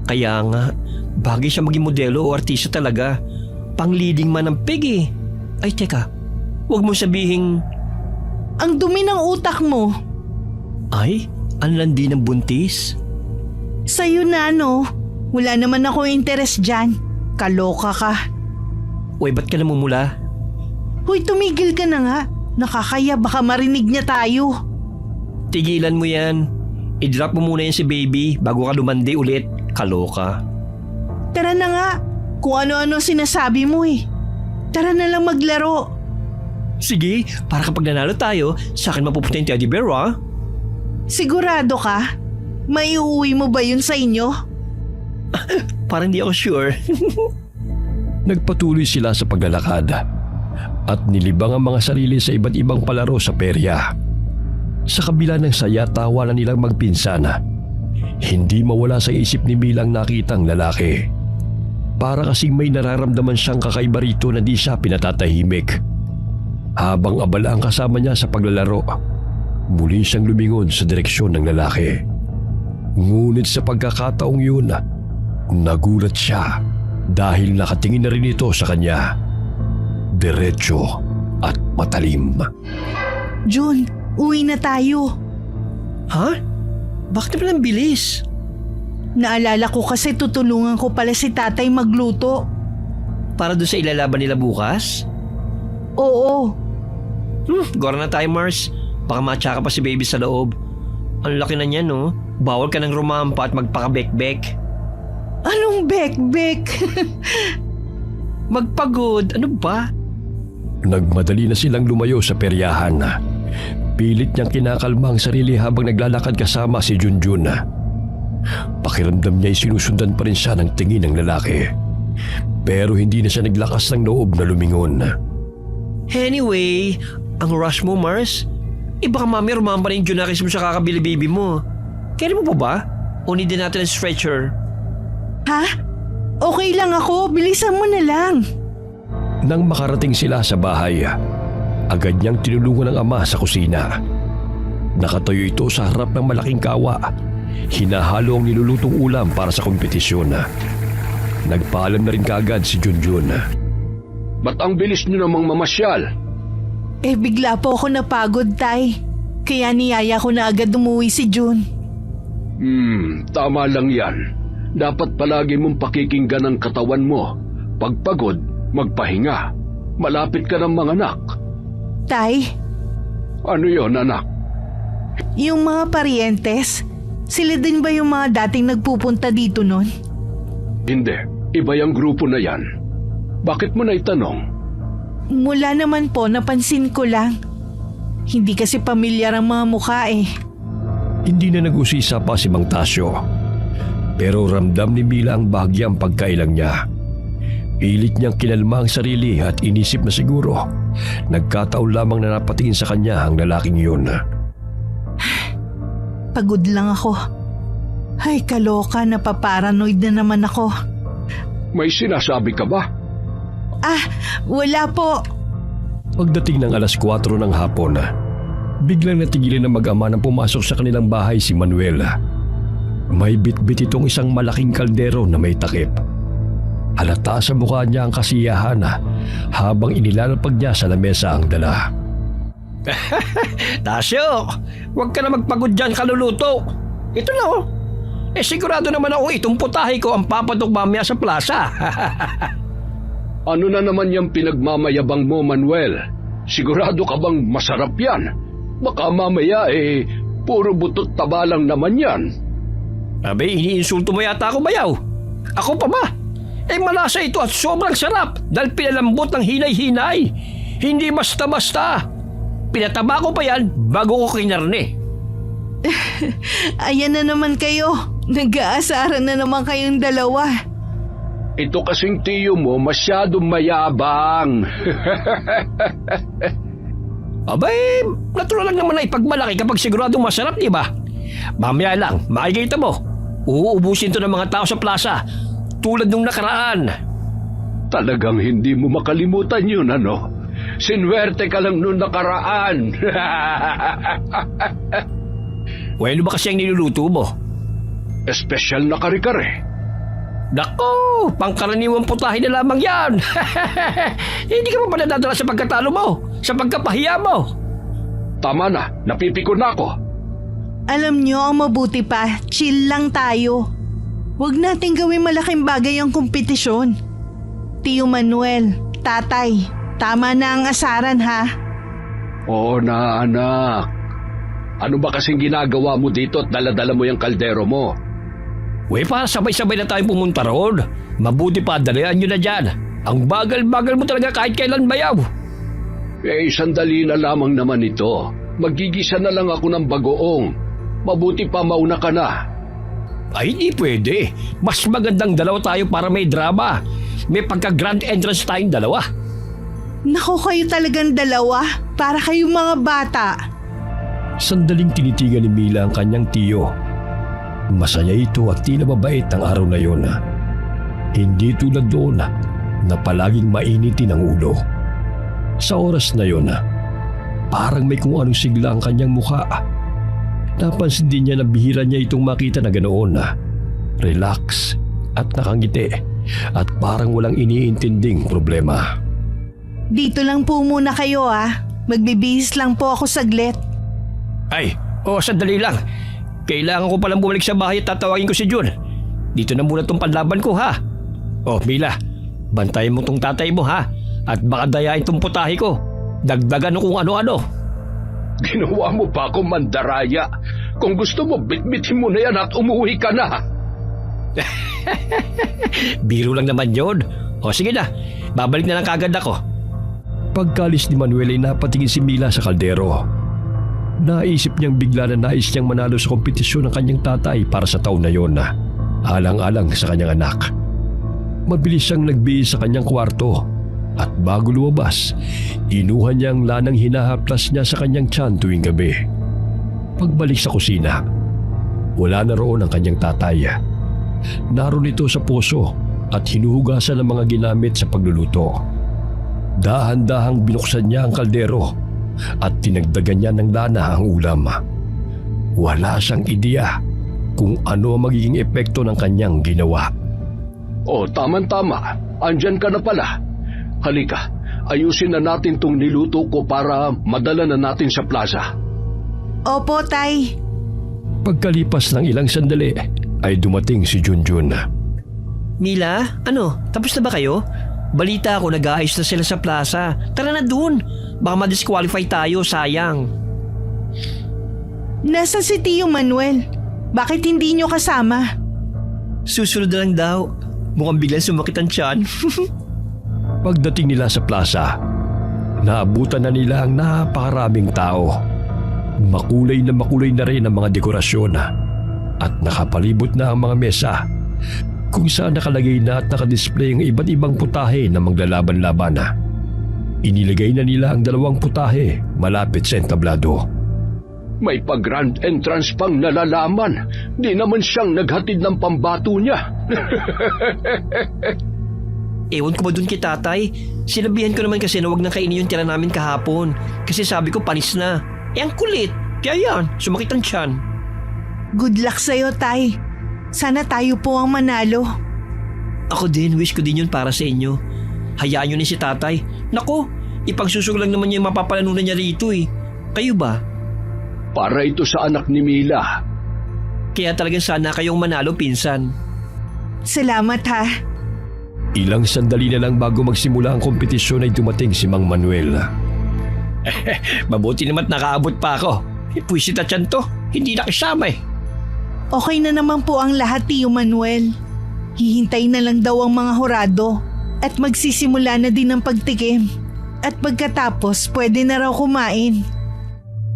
Kaya nga, bagay siya maging modelo o artista talaga. Pang-leading man ng peg eh. Ay teka, huwag mo sabihing... Ang dumi ng utak mo. Ay, ang landi ng buntis. Sa'yo na, no? Wala naman ako interes dyan. Kaloka ka. Uy, ba't ka namumula? Hoy, tumigil ka na nga. Nakakaya, baka marinig niya tayo. Tigilan mo yan. I-drop mo muna yan si baby bago ka lumandi ulit. Kaloka. Tara na nga. Kung ano-ano sinasabi mo eh. Tara na lang maglaro. Sige, para kapag nanalo tayo, sa akin mapupunta yung teddy bear, ha? Sigurado ka? Maiuwi mo ba yun sa inyo? Parang di ako sure. Nagpatuloy sila sa paglalakad at nilibang ang mga sarili sa iba't ibang palaro sa perya. Sa kabila ng saya, tawa na nilang magpinsan. Hindi mawala sa isip ni Milang nakitang lalaki. Para kasing may nararamdaman siyang kakaiba rito na di siya pinatatahimik. Habang abala ang kasama niya sa paglalaro, muli siyang lumingon sa direksyon ng lalaki. Ngunit sa pagkakataong yun, nagulat siya dahil nakatingin na rin ito sa kanya. Diretso at matalim. Jun, uwi na tayo. Ha? Bakit naman ang bilis? Naalala ko kasi tutulungan ko pala si tatay magluto. Para doon sa ilalaban nila bukas? Oo. Gora na tayo, Mars. Baka matsaka pa si baby sa loob. Ang laki na niya, no? Bawal ka ng rumampa at magpakabek-bek. Anong bek-bek? Magpagod, ano ba? Nagmadali na silang lumayo sa peryahan. Pilit niyang kinakalma ang sarili habang naglalakad kasama si Junjun. Pakiramdam niya ay sinusundan pa rin siya ng tingin ng lalaki. Pero hindi na siya naglakas ng loob na lumingon. Anyway, ang rush mo, Mars? Baka mami rumamba na yung Junakis mo sa kakabili-baby mo. Kaya mo pa ba? O need din natin ang stretcher? Ha? Okay lang ako, bilisan mo na lang. Nang makarating sila sa bahay, agad niyang tinulungan ng ama sa kusina. Nakatayo ito sa harap ng malaking kawa. Hinahalo ang nilulutong ulam para sa kompetisyon. Nagpaalam na rin kaagad si Junjun. Ba't ang bilis niyo namang mamasyal? Bigla po ako napagod, Tay. Kaya niyaya ko na agad umuwi si June. Tama lang yan. Dapat palagi mong pakikinggan ang katawan mo. Pagpagod, magpahinga. Malapit ka ng mga anak. Tay, Ano yon, anak? yung mga parientes, sila din ba yung mga dating nagpupunta dito nun? Hindi, iba yung grupo na yan. Bakit mo na itanong? Mula naman po, napansin ko lang. Hindi kasi pamilyar ang mga mukha eh. Hindi na nag-usisa pa si Mang Tasyo. Pero ramdam ni Mila ang bahagyang pagkailang niya. Pilit niyang kinalma ang sarili at inisip na siguro nagkataon lamang na napatingin sa kanya ang lalaking yun. Pagod lang ako. Ay, kaloka, napaparanoid na naman ako. May sinasabi ka ba? Wala po. Pagdating ng alas 4 ng hapon, biglang natigilan ng mag-ama nang pumasok sa kanilang bahay si Manuel. May bitbit itong isang malaking kaldero na may takip. Halata sa mukha niya ang kasiyahan habang inilalapag niya sa lamesa ang dala. Tasyo, huwag ka na magpagod dyan, kaluluto. Ito na oh. Sigurado naman ako itong putahe ko ang papatok mamaya sa plaza. Ano na naman yung pinagmamayabang mo, Manuel? Sigurado ka bang masarap yan? Baka mamaya puro butot taba lang naman yan. Abe, iniinsulto mo yata ako, bayaw. Ako pa ba? Malasa ito at sobrang sarap dahil pinalambot ng hinay-hinay. Hindi basta-basta. Pinataba ko pa yan bago ko kinarne. Ayan na naman kayo. Nag-aasaran na naman kayong dalawa. Ito kasing tiyo mo masyadong mayabang. Abay, natural lang naman na ipagmalaki kapag siguradong masarap, di ba? Mamaya lang, makikita mo. Uubusin to ng mga tao sa plaza, tulad nung nakaraan. Talagang hindi mo makalimutan yun, ano? Sinwerte ka lang nung nakaraan. Well, ba kasi ang niluluto mo? Espesyal na kare-kare. Nako, pangkaraniwang putahe na lamang yan. Hindi ka pa ba nadadala sa pagkatalo mo? Sa pagkapahiya mo? Tama na, napipikon na ako. Alam nyo, ang mabuti pa, chill lang tayo. Huwag nating gawin malaking bagay ang kompetisyon. Tio Manuel, tatay, tama na ang asaran ha. Oo na, anak. Ano ba kasing ginagawa mo dito at daladala mo yung kaldero mo? Para sabay-sabay na tayong pumunta roon. Mabuti pa, dalian nyo na dyan. Ang bagal-bagal mo talaga kahit kailan, bayaw. Sandali na lamang naman ito. Magigisa na lang ako ng bagoong. Mabuti pa mauna ka na. Ay, hindi pwede. Mas magandang dalawa tayo para may drama. May pagka-grand entrance tayong dalawa. Nako, kayo talagang dalawa. Para kayong mga bata. Sandaling tinitigan ni Mila ang kanyang tiyo. Masaya ito at tila mabait ang araw na yun. Hindi tulad doon na palaging mainitin ang ulo. Sa oras na yun, parang may kung anong sigla ang kanyang mukha. Napansin din niya na bihira niya itong makita na ganoon. Relax at nakangiti at parang walang iniintinding problema. Dito lang po muna kayo Magbibihis lang po ako saglit. Ay, sandali lang. Kailangan ko palang bumalik sa bahay at tatawagin ko si Jun. Dito na muna tong panlaban ko, ha? Mila, bantayan mo tong tatay mo, ha? At baka dayain tong putahe ko. Dagdagan kung ano-ano. Ginawa mo pa ako mandaraya. Kung gusto mo, bitbitin mo na yan at umuwi ka na. Biro lang naman yun. O sige na, babalik na lang kagad ako. Pagkalis ni Manuel ay napatingin si Mila sa kaldero. Naisip niyang bigla na nais niyang manalo sa kompetisyon ng kanyang tatay para sa taon na yon, alang-alang sa kanyang anak. Mabilis siyang nagbihis sa kanyang kwarto at bago lumabas, inuha niya ang lanang hinahaplas niya sa kanyang tiyan tuwing gabi. Pagbalik sa kusina, wala na roon ang kanyang tatay. Naroon ito sa poso at hinuhugasan ng mga ginamit sa pagluluto. Dahan-dahang binuksan niya ang kaldero at tinagdagan niya ng lana ang ulam. Wala siyang ideya kung ano ang magiging epekto ng kanyang ginawa. O, tama-tama. Andyan ka na pala. Halika, ayusin na natin tong niluto ko para madala na natin sa plaza. Opo, Tay. Pagkalipas ng ilang sandali ay dumating si Junjun. Mila, tapos na ba kayo? Balita ako nag-aayos na sila sa plaza. Tara na dun. Baka ma-disqualify tayo, sayang. Nasa si Tio Manuel. Bakit hindi nyo kasama? Susunod na lang daw. Mukhang biglang sumakit ang tiyan. Pagdating nila sa plaza, naabutan na nila ang napakaraming tao. Makulay na rin ang mga dekorasyon at nakapalibot na ang mga mesa kung saan nakalagay na at nakadisplay ang iba't ibang putahe na maglalaban-laban. Inilagay na nila ang 2 putahe malapit sa entablado. May pag-grand entrance pang nalalaman. Di naman siyang naghatid ng pambato niya. Ewan ko ba dun kay tatay? Sinabihan ko naman kasi na wag nang kainin yung tira namin kahapon. Kasi sabi ko panis na. Ang kulit. Kaya yan, sumakit ang tiyan. Good luck sa'yo, Tay. Sana tayo po ang manalo. Ako din, wish ko din yun para sa inyo. Hayaan nyo ni si tatay. Nako, ipagsusog lang naman niya yung mapapalanunan niya rito eh. Kayo ba? Para ito sa anak ni Mila. Kaya talagang sana kayong manalo, pinsan. Salamat, ha. Ilang sandali na lang bago magsimula ang kompetisyon ay dumating si Mang Manuel. Mabuti naman nakaabot pa ako. Puwisit na tiyan to. Hindi nakisama eh. Okay na naman po ang lahat, Tio Manuel. Hihintay na lang daw ang mga hurado at magsisimula na din ang pagtikim. At pagkatapos, pwede na raw kumain.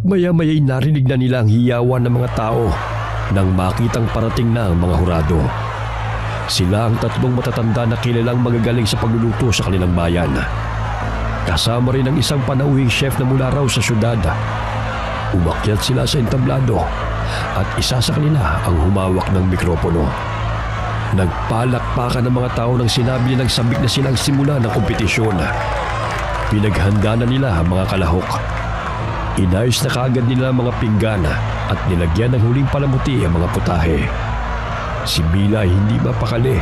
Maya-maya'y narinig na nila ang hiyawan ng mga tao nang makitang parating na ang mga hurado. Sila ang 3 matatanda na kilalang magagaling sa pagluluto sa kanilang bayan. Kasama rin ang isang panauhing chef na mula raw sa syudad. Umakyat sila sa entablado at isa sa kanila ang humawak ng mikropono. Nagpalakpakan ng mga tao nang sinabi nilang sabik na silang simula ng kompetisyon. Pinaghanda na nila ang mga kalahok. Inayos na kaagad nila ang mga pinggan at nilagyan ng huling palamuti ang mga putahe. Si Mila ay hindi mapakali.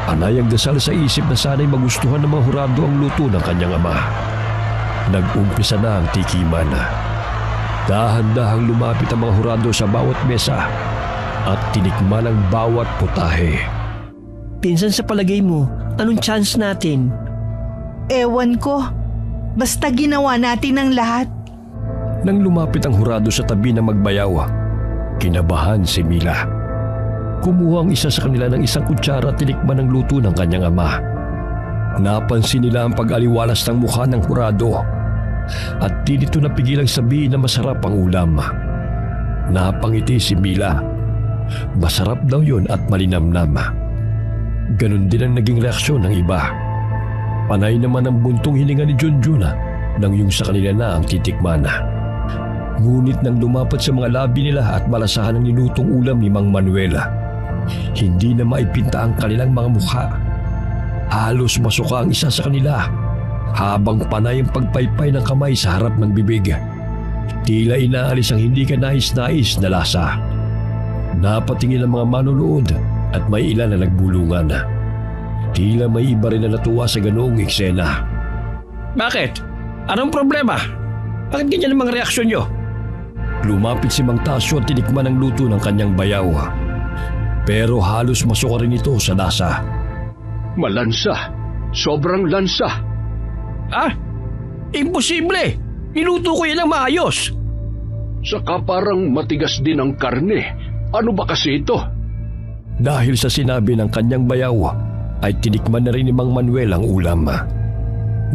Panay ang dasal sa isip na sana'y magustuhan ng mga hurado ang luto ng kanyang ama. Nag-umpisa na ang tikiman. Dahan-dahang lumapit ang mga hurado sa bawat mesa at tinikman ang bawat putahe. Pinsan, sa palagay mo, anong chance natin? Ewan ko. Basta ginawa natin ang lahat. Nang lumapit ang hurado sa tabi ng magbayaw, kinabahan si Mila. Kumuha ang isa sa kanila ng isang kutsara at tinikman ang luto ng kanyang ama. Napansin nila ang pag-aliwalas ng mukha ng hurado at di nito napigilang sabihin na masarap ang ulam. Napangiti si Mila. Masarap daw yun at malinamnam. Ganon din ang naging reaksyon ng iba. Panay naman ang buntong hininga ni Junjun nang yung sa kanila na ang titikman. Ngunit nang lumapat sa mga labi nila at malasahan ang nilutong ulam ni Mang Manuel, hindi na maipinta ang kanilang mga mukha. Halos masuka ang isa sa kanila habang panay ang pagpaypay ng kamay sa harap ng bibig. Tila inaalis ang hindi ka nais-nais na lasa. Napatingin ang mga manonood at may ilan na nagbulungan. Tila may iba rin na natuwa sa ganoong eksena. Bakit? Anong problema? Bakit ganyan ang mga reaksyon nyo? Lumapit si Mang Tasyo at tinikman ang luto ng kanyang bayaw. Pero halos masuka rin ito sa lasa. Malansa. Sobrang lansa. Ah? Imposible! Niluto ko yan ng maayos. Saka parang matigas din ang karne. Ano ba kasi ito? Dahil sa sinabi ng kanyang bayaw, ay tinikman na rin ni Mang Manuel ang ulam.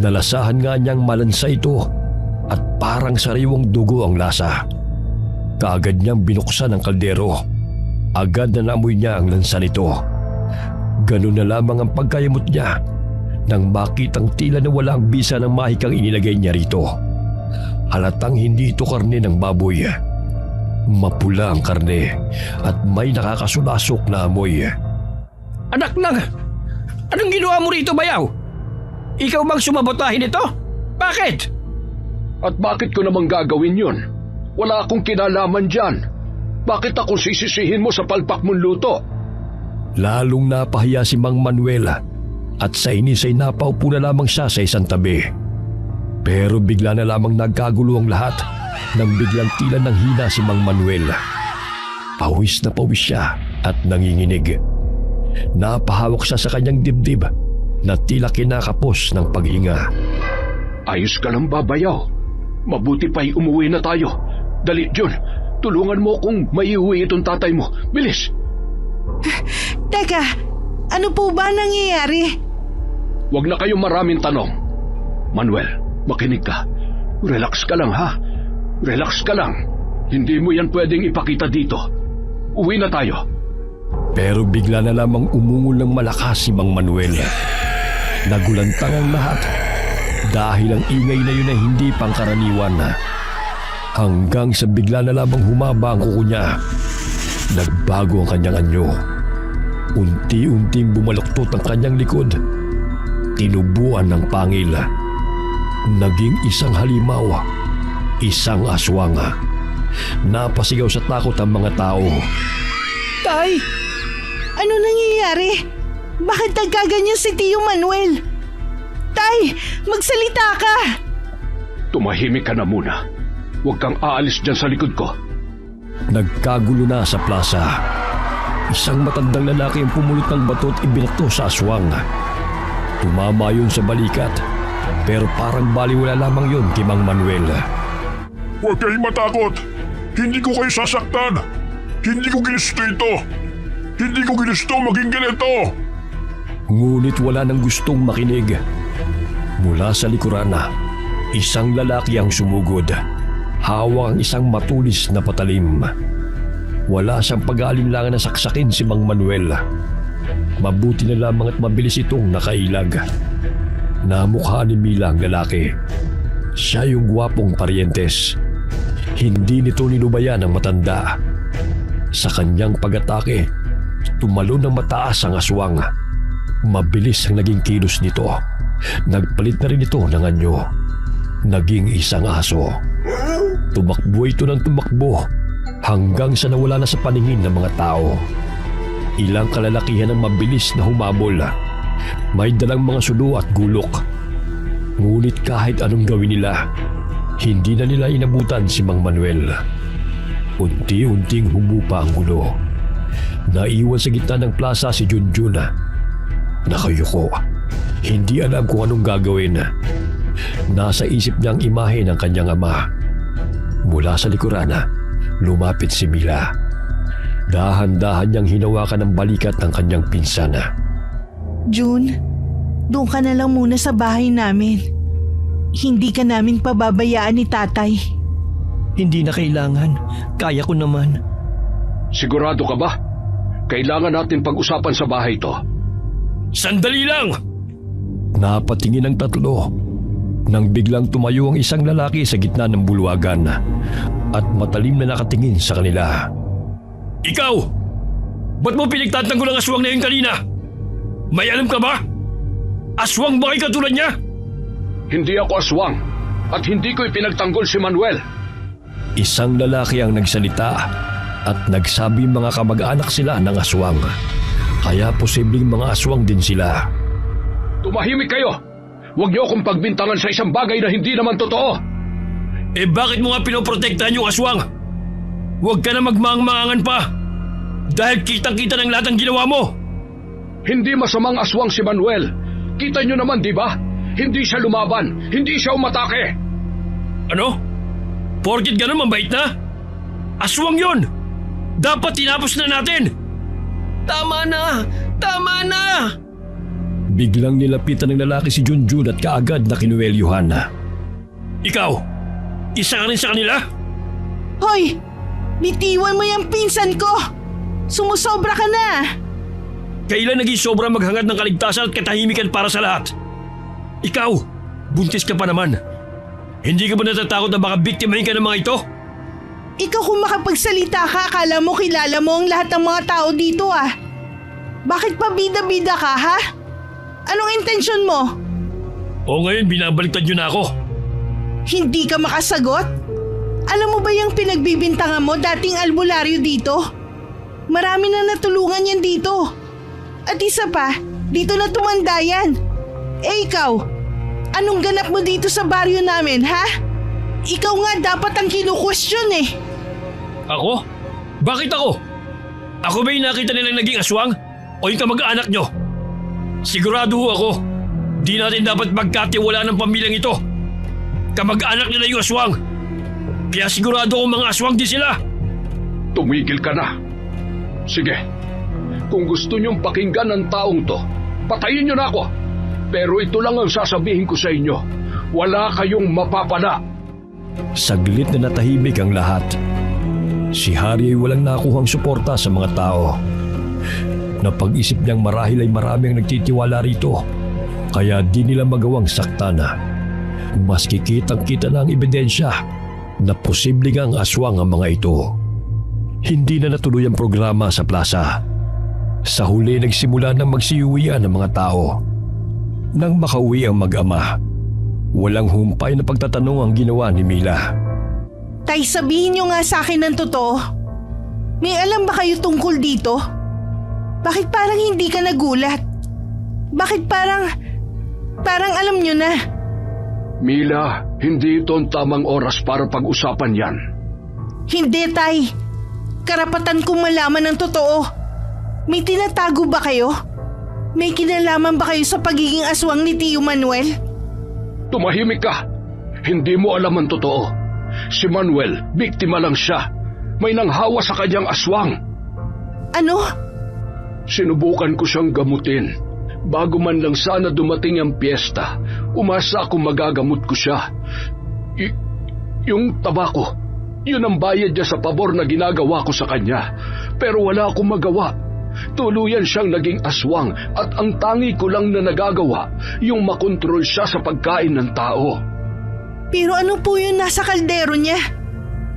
Nalasahan nga niyang malansa ito at parang sariwang dugo ang lasa. Kaagad niyang binuksan ang kaldero. Agad na naamoy niya ang lansa nito. Ganun na lamang ang pagkayamot niya nang makitang tila na wala ang bisa ng mahikang inilagay niya rito. Halatang hindi ito karne ng baboy. Mapula ang karne at may nakakasulasok na amoy. Anak lang! Anong ginawa mo rito, bayaw? Ikaw bang sumabotahin ito? Bakit? At bakit ko namang gagawin yun? Wala akong kinalaman dyan. Bakit ako sisisihin mo sa palpak mong luto? Lalong napahiya si Mang Manuel at sa inis ay napaupo na lamang siya sa isang tabi. Pero bigla na lamang nagkagulo ang lahat nang biglang tila nang hina si Mang Manuel. Pawis na pawis siya at nanginginig. Napahawak siya sa kanyang dibdib na tila kinakapos ng paghinga. Ayos ka lang ba, bayaw? Mabuti pa'y umuwi na tayo. Dali, John. Tulungan mo kung maiuwi itong tatay mo. Bilis! Teka, ano po ba nangyayari? Huwag na kayong maraming tanong. Manuel, makinig ka. Relax ka lang, ha? Relax ka lang. Hindi mo yan pwedeng ipakita dito. Uwi na tayo. Pero bigla na lamang umungol ng malakas si Mang Manuel. Nagulantang ang lahat dahil ang ingay na yun ay hindi pangkaraniwan. Hanggang sa bigla na lamang humaba ang kuko niya. Nagbago ang kanyang anyo. Unti-unting bumaluktot ang kanyang likod. Tinubuan ng pangil. Naging isang halimaw. Isang aswang. Napasigaw sa takot ang mga tao. Tay! Ano nangyayari? Bakit nagkaganyan si Tio Manuel? Tay! Magsalita ka! Tumahimik ka na muna. Huwag kang aalis dyan sa likod ko. Nagkagulo na sa plaza. Isang matandang lalaki ang pumulot ng bato at ibinato sa aswang. Tumama yun sa balikat, pero parang baliwala lamang yun kay Mang Manuel. Huwag kayong matakot. Hindi ko kayo sasaktan. Hindi ko ginusto ito. Hindi ko ginusto maging ganito. Ngunit wala nang gustong makinig. Mula sa likuran na, isang lalaki ang sumugod. Hawak ang isang matulis na patalim. Wala siyang pag-aalinlangan na saksakin si Mang Manuel. Mabuti na lamang at mabilis itong nakailag. Namukha ni Mila ang lalaki. Siya yung gwapong parientes. Hindi nito nilubayan ang matanda. Sa kanyang pag-atake, tumalon ng mataas ang aswang. Mabilis ang naging kilos nito. Nagpalit na rin ito ng anyo. Naging isang aso. Tumakbo ito ng tumakbo hanggang sa nawala na sa paningin ng mga tao. Ilang kalalakihan ang mabilis na humabol. May dalang mga sulo at gulok. Ngunit kahit anong gawin nila, hindi na nila inabutan si Mang Manuel. Unti-unting humupa ang gulo. Naiwan sa gitna ng plaza si Junjun. Nakayuko. Hindi alam kung anong gagawin. Nasa isip niya ang imahe ng kanyang ama. Mula sa likuran, lumapit si Mila. Dahan-dahan niyang hinawakan ang balikat ng kanyang pinsan. June, doon ka na lang muna sa bahay namin. Hindi ka namin pababayaan ni tatay. Hindi na kailangan. Kaya ko naman. Sigurado ka ba? Kailangan natin pag-usapan sa bahay to. Sandali lang! Napatingin ang tatlo nang biglang tumayo ang isang lalaki sa gitna ng bulwagan at matalim na nakatingin sa kanila. Ikaw! Ba't mo pinagtatanggol ang aswang na yun kanina? May alam ka ba? Aswang ba kayo katulad niya? Hindi ako aswang at hindi ko ipinagtanggol si Manuel. Isang lalaki ang nagsalita at nagsabi mga kamag-anak sila ng aswang. Kaya posibleng mga aswang din sila. Tumahimik kayo! Huwag niyo akong pagbintangan sa isang bagay na hindi naman totoo! Eh bakit mo nga pinoprotektahan yung aswang? Huwag ka na magmaang-maangan pa! Dahil kitang-kita ng lahat ng ginawa mo! Hindi masamang aswang si Manuel. Kita niyo naman, di ba? Hindi siya lumaban. Hindi siya umatake. Ano? Porkit ganun mabait na? Aswang yon! Dapat tinapos na natin! Tama na! Tama na! Biglang nilapitan ng lalaki si Junjun at kaagad na kinuwelyuhan. Ikaw! Isa ka rin sa kanila? Hoy! Bitiwan mo yung pinsan ko! Sumusobra ka na! Kailan naging sobra maghangad ng kaligtasan at katahimikan para sa lahat? Ikaw! Buntis ka pa naman! Hindi ka ba natatakot na baka biktimahin ka ng mga ito? Ikaw kung makapagsalita ka, akala mo kilala mo ang lahat ng mga tao dito ah. Bakit pa bida-bida ka ha? Anong intensyon mo? O ngayon binabaliktad nyo na ako. Hindi ka makasagot? Alam mo ba yung pinagbibintangan mo dating albularyo dito? Marami na natulungan yan dito. At isa pa, dito na tumanda yan. Eh ikaw, anong ganap mo dito sa baryo namin ha? Ikaw nga dapat ang kinu-question eh. Ako? Bakit ako? Ako ba yung nakita nilang naging aswang? O yung kamag-anak nyo? Sigurado ho ako, di natin dapat magkatiwala ng pamilyang ito. Kamag-anak nila yung aswang. Kaya sigurado akong mga aswang din sila. Tumigil ka na. Sige, kung gusto niyong pakinggan ng taong to, patayin niyo na ako. Pero ito lang ang sasabihin ko sa inyo. Wala kayong mapapala. Saglit na natahimik ang lahat. Si Harry ay walang nakuhang suporta sa mga tao. Napag-isip niyang marahil ay marami ang nagtitiwala rito, kaya di nila magawang saktana. Maski kitang-kita na ang ebidensya na posibleng ang aswang ang mga ito. Hindi na natuloy ang programa sa plaza. Sa huli nagsimula ng magsiyuwian ng mga tao. Nang makauwi ang mag-ama, walang humpay na pagtatanong ang ginawa ni Mila. Tay, sabihin niyo nga sa akin ng totoo. May alam ba kayo tungkol dito? Bakit parang hindi ka nagulat? Bakit parang alam niyo na? Mila, hindi ito ang tamang oras para pag-usapan yan. Hindi, Tay. Karapatan kong malaman ng totoo. May tinatago ba kayo? May kinalaman ba kayo sa pagiging aswang ni Tio Manuel? Tumahimik ka. Hindi mo alam ang totoo. Si Manuel, biktima lang siya. May nanghawa sa kanyang aswang. Ano? Sinubukan ko siyang gamutin. Bago man lang sana dumating ang piyesta, umasa akong magagamot ko siya. Yung tabako, yun ang bayad niya sa pabor na ginagawa ko sa kanya. Pero wala akong magawa. Tuluyan siyang naging aswang at ang tangi ko lang na nagagawa, yung makontrol siya sa pagkain ng tao. Pero ano po yun nasa kaldero niya?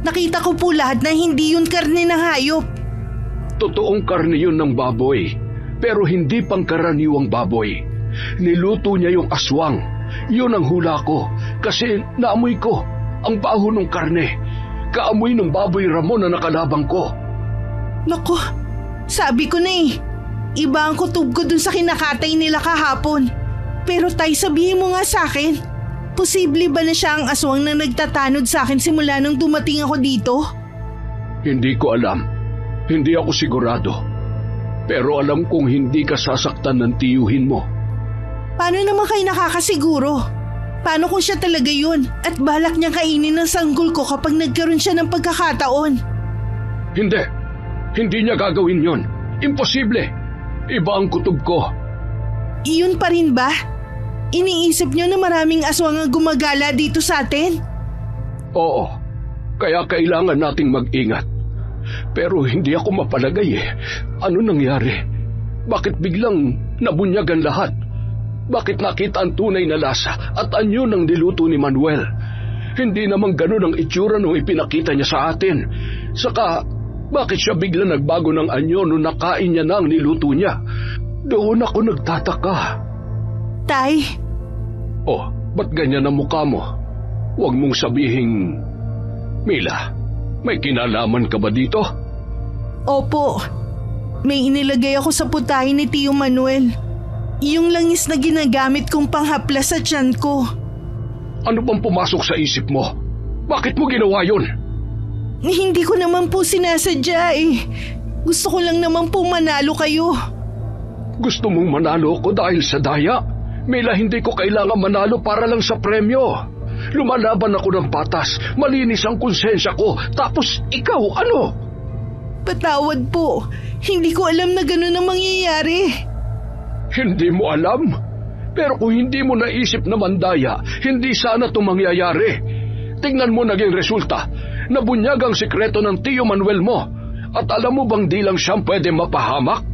Nakita ko po lahat na hindi yun karne ng hayop. Totoong karne yun ng baboy, pero hindi pangkaraniwang baboy. Niluto niya yung aswang. Yun ang hula ko, kasi naamoy ko ang baho ng karne. Kaamoy ng baboy Ramon na nakalabang ko. Naku, sabi ko na eh. Iba ang kutob ko dun sa kinakatay nila kahapon. Pero Tay, sabihin mo nga sa akin, posible ba na siya ang aswang na nagtatanod sa akin simula nung dumating ako dito? Hindi ko alam. Hindi ako sigurado. Pero alam kong hindi ka sasaktan ng tiyuhin mo. Paano naman kayo nakakasiguro? Paano kung siya talaga yun at balak niyang kainin ng sanggol ko kapag nagkaroon siya ng pagkakataon? Hindi. Hindi niya gagawin yun. Imposible. Iba ang kutob ko. Iyon pa rin ba? Iniisip niyo na maraming aswang ang gumagala dito sa atin? Oo. Kaya kailangan nating mag-ingat. Pero hindi ako mapalagay eh. Ano nangyari? Bakit biglang nabunyagan lahat? Bakit nakita ang tunay na lasa at anyo ng niluto ni Manuel? Hindi naman ganun ang itsura nung ipinakita niya sa atin. Saka, bakit siya biglang nagbago ng anyo nung nakain niya na ang niluto niya? Doon ako nagtataka. Tay? Oh, ba't ganyan ang mukha mo? Huwag mong sabihing... Mila, may kinalaman ka ba dito? Opo. May inilagay ako sa putahe ni Tio Manuel. Yung langis na ginagamit kong panghaplas sa tiyan ko. Ano bang pumasok sa isip mo? Bakit mo ginawa yun? Hindi ko naman po sinasadya eh. Gusto ko lang naman po manalo kayo. Gusto mong manalo ko dahil sa daya? Mila, hindi ko kailangan manalo para lang sa premyo. Lumalaban ako ng patas, malinis ang konsensya ko, tapos ikaw, ano? Patawad po. Hindi ko alam na gano'n ang mangyayari. Hindi mo alam? Pero kung hindi mo naisip na mandaya, hindi sana ito mangyayari. Tingnan mo naging resulta. Nabunyag ang sikreto ng Tio Manuel mo. At alam mo bang di lang siyang pwede mapahamak?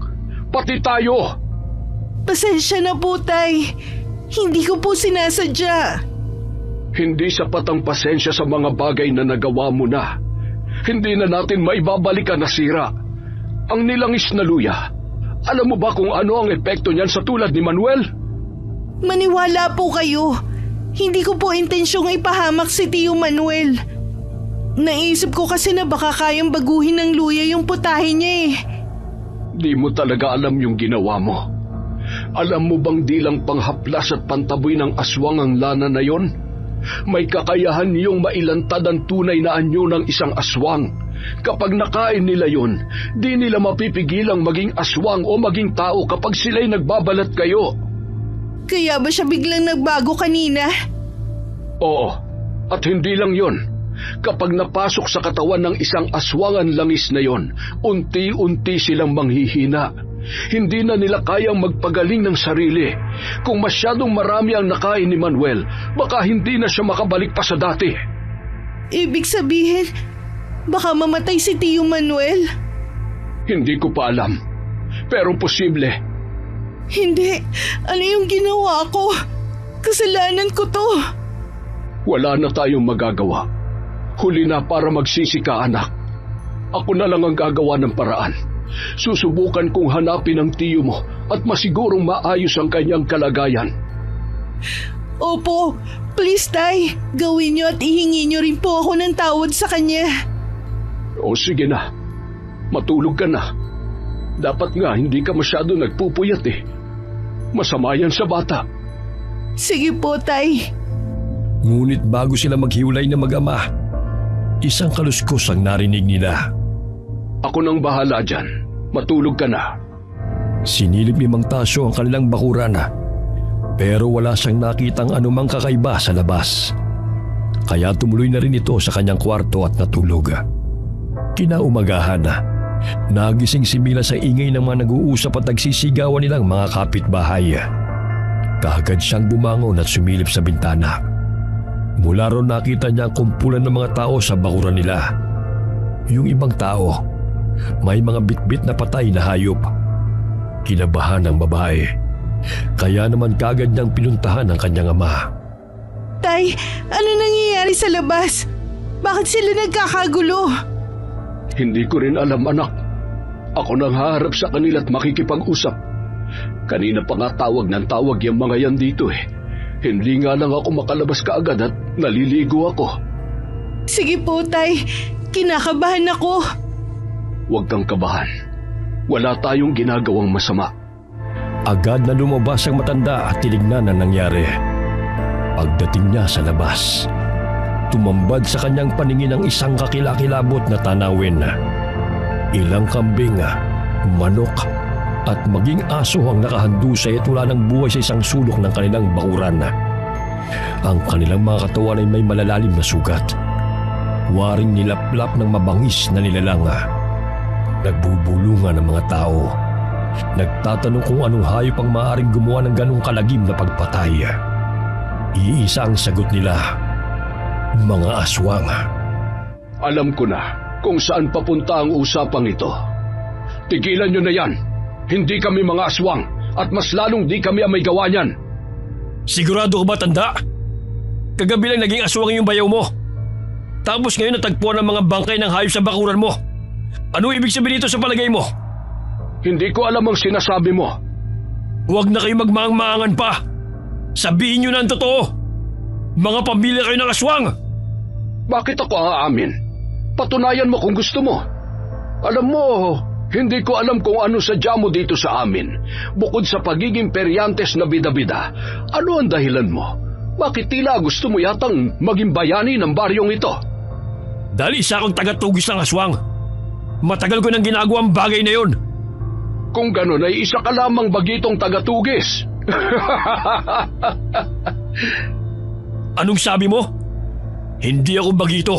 Pati tayo! Pasensya na po, Tay. Hindi ko po sinasadya. Hindi sapat ang pasensya sa mga bagay na nagawa mo na. Hindi na natin maibabalik ang nasira. Ang nilangis na luya. Alam mo ba kung ano ang epekto niyan sa tulad ni Manuel? Maniwala po kayo. Hindi ko po intensyong ipahamak si Tio Manuel. Naisip ko kasi na baka kayang baguhin ng luya yung putahe niya eh. Di mo talaga alam yung ginawa mo. Alam mo bang di lang panghaplas at pantaboy ng aswang ang lana na yon? May kakayahan niyong mailantad ang tunay na anyo ng isang aswang. Kapag nakain nila yon, di nila mapipigilang maging aswang o maging tao kapag sila'y nagbabalat kayo. Kaya ba siya biglang nagbago kanina? Oo, at hindi lang yon. Kapag napasok sa katawan ng isang aswang ang langis na yon, unti-unti silang manghihina. Hindi na nila kayang magpagaling ng sarili. Kung masyadong marami ang nakain ni Manuel, baka hindi na siya makabalik pa sa dati. Ibig sabihin, baka mamatay si Tio Manuel? Hindi ko pa alam, pero posible. Hindi. Ano yung ginawa ko? Kasalanan ko to. Wala na tayong magagawa. Huli na para magsisi ka, anak. Ako na lang ang gagawa ng paraan. Susubukan kong hanapin ang tiyo mo at masigurong maayos ang kanyang kalagayan. Opo, please Tay, gawin niyo at ihingi niyo rin po ako ng tawad sa kanya. O sige na, matulog ka na. Dapat nga hindi ka masyado nagpupuyat eh. Masama yan sa bata. Sige po, Tay. Ngunit bago sila maghiwalay na mag-ama, isang kaluskos ang narinig nila. Ako nang bahala dyan. Matulog ka na. Sinilip ni Mang Tasyo ang kanilang bakuran, pero wala siyang nakitang anumang kakaiba sa labas. Kaya tumuloy na rin ito sa kanyang kwarto at natulog. Kinaumagahan, nagising si Mila sa ingay ng mga nag-uusap at nagsisigawan nilang mga kapitbahay. Kaagad siyang bumangon at sumilip sa bintana. Mula ron nakita niya ang kumpulan ng mga tao sa bakuran nila. Yung ibang tao, may mga bitbit na patay na hayop. Kinabahan ang babae. Kaya naman kaagad niyang pinuntahan ang kanyang ama. Tay, ano nangyayari sa labas? Bakit sila nagkakagulo? Hindi ko rin alam, anak. Ako nang haharap sa kanila at makikipag-usap. Kanina pa nga tawag ng tawag yung mga yan dito eh. Hindi nga lang ako makalabas kaagad at naliligo ako. Sige po, Tay. Kinakabahan ako. Huwag kang kabahan. Wala tayong ginagawang masama. Agad na lumabas ang matanda at tinignan ang nangyari. Pagdating niya sa labas, tumambad sa kanyang paningin ang isang kakilakilabot na tanawin. Ilang kambing, manok at maging aso ang nakahandusay at wala ng buhay sa isang sulok ng kanilang bakuran. Ang kanilang mga katawan ay may malalalim na sugat. Waring nilaplap ng mabangis na nilalang. Nagbubulungan ang mga tao. Nagtatanong kung anong hayop ang maaaring gumawa ng ganong kalagim na pagpatay. Iisa ang sagot nila, mga aswang. Alam ko na kung saan papunta ang usapang ito. Tigilan nyo na yan. Hindi kami mga aswang at mas lalong di kami ang may gawa niyan. Sigurado ka ba, tanda? Kagabi lang naging aswang yung bayaw mo. Tapos ngayon natagpuan ang mga bangkay ng hayop sa bakuran mo. Ano ibig sabihin nito sa palagay mo? Hindi ko alam ang sinasabi mo. Huwag na kayo magmaang-maangan pa. Sabihin nyo na ang totoo. Mga pamilya kayo ng aswang. Bakit ako aamin? Patunayan mo kung gusto mo. Alam mo, hindi ko alam kung ano sadya mo dito sa amin. Bukod sa pagiging peryantes na bida-bida, ano ang dahilan mo? Bakit tila gusto mo yatang maging bayani ng baryong ito? Dahil isa akong tagatugis ng aswang. Matagal ko nang ginagawa ang bagay na yon. Kung gano'n ay isa ka lamang bagitong tagatugis. Anong sabi mo? Hindi ako bagito.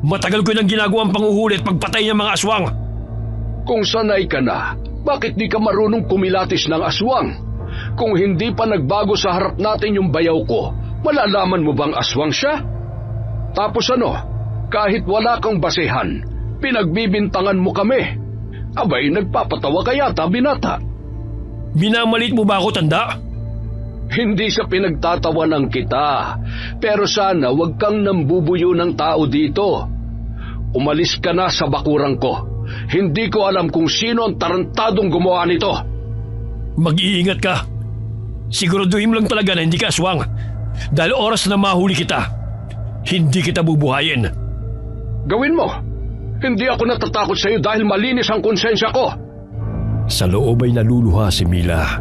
Matagal ko nang ginagawa ang panguhuli at pagpatay ng mga aswang. Kung sanay ka na, bakit di ka marunong kumilatis ng aswang? Kung hindi pa nagbago sa harap natin yung bayaw ko, malalaman mo bang aswang siya? Tapos ano, kahit wala kang basehan, pinagbibintangan mo kami. Abay, nagpapatawa ka yata, binata. Minamalit mo ba ako, tanda? Hindi sa pinagtatawanan kita, pero sana wag kang nambubuyo ng tao dito. Umalis ka na sa bakuran ko. Hindi ko alam kung sino ang tarantadong gumawa nito. Mag-iingat ka. Siguraduhin mo lang talaga na hindi ka aswang. Dahil oras na mahuli kita, hindi kita bubuhayin. Gawin mo. Hindi ako natatakot sa iyo dahil malinis ang konsensya ko. Sa loob ay naluluha si Mila.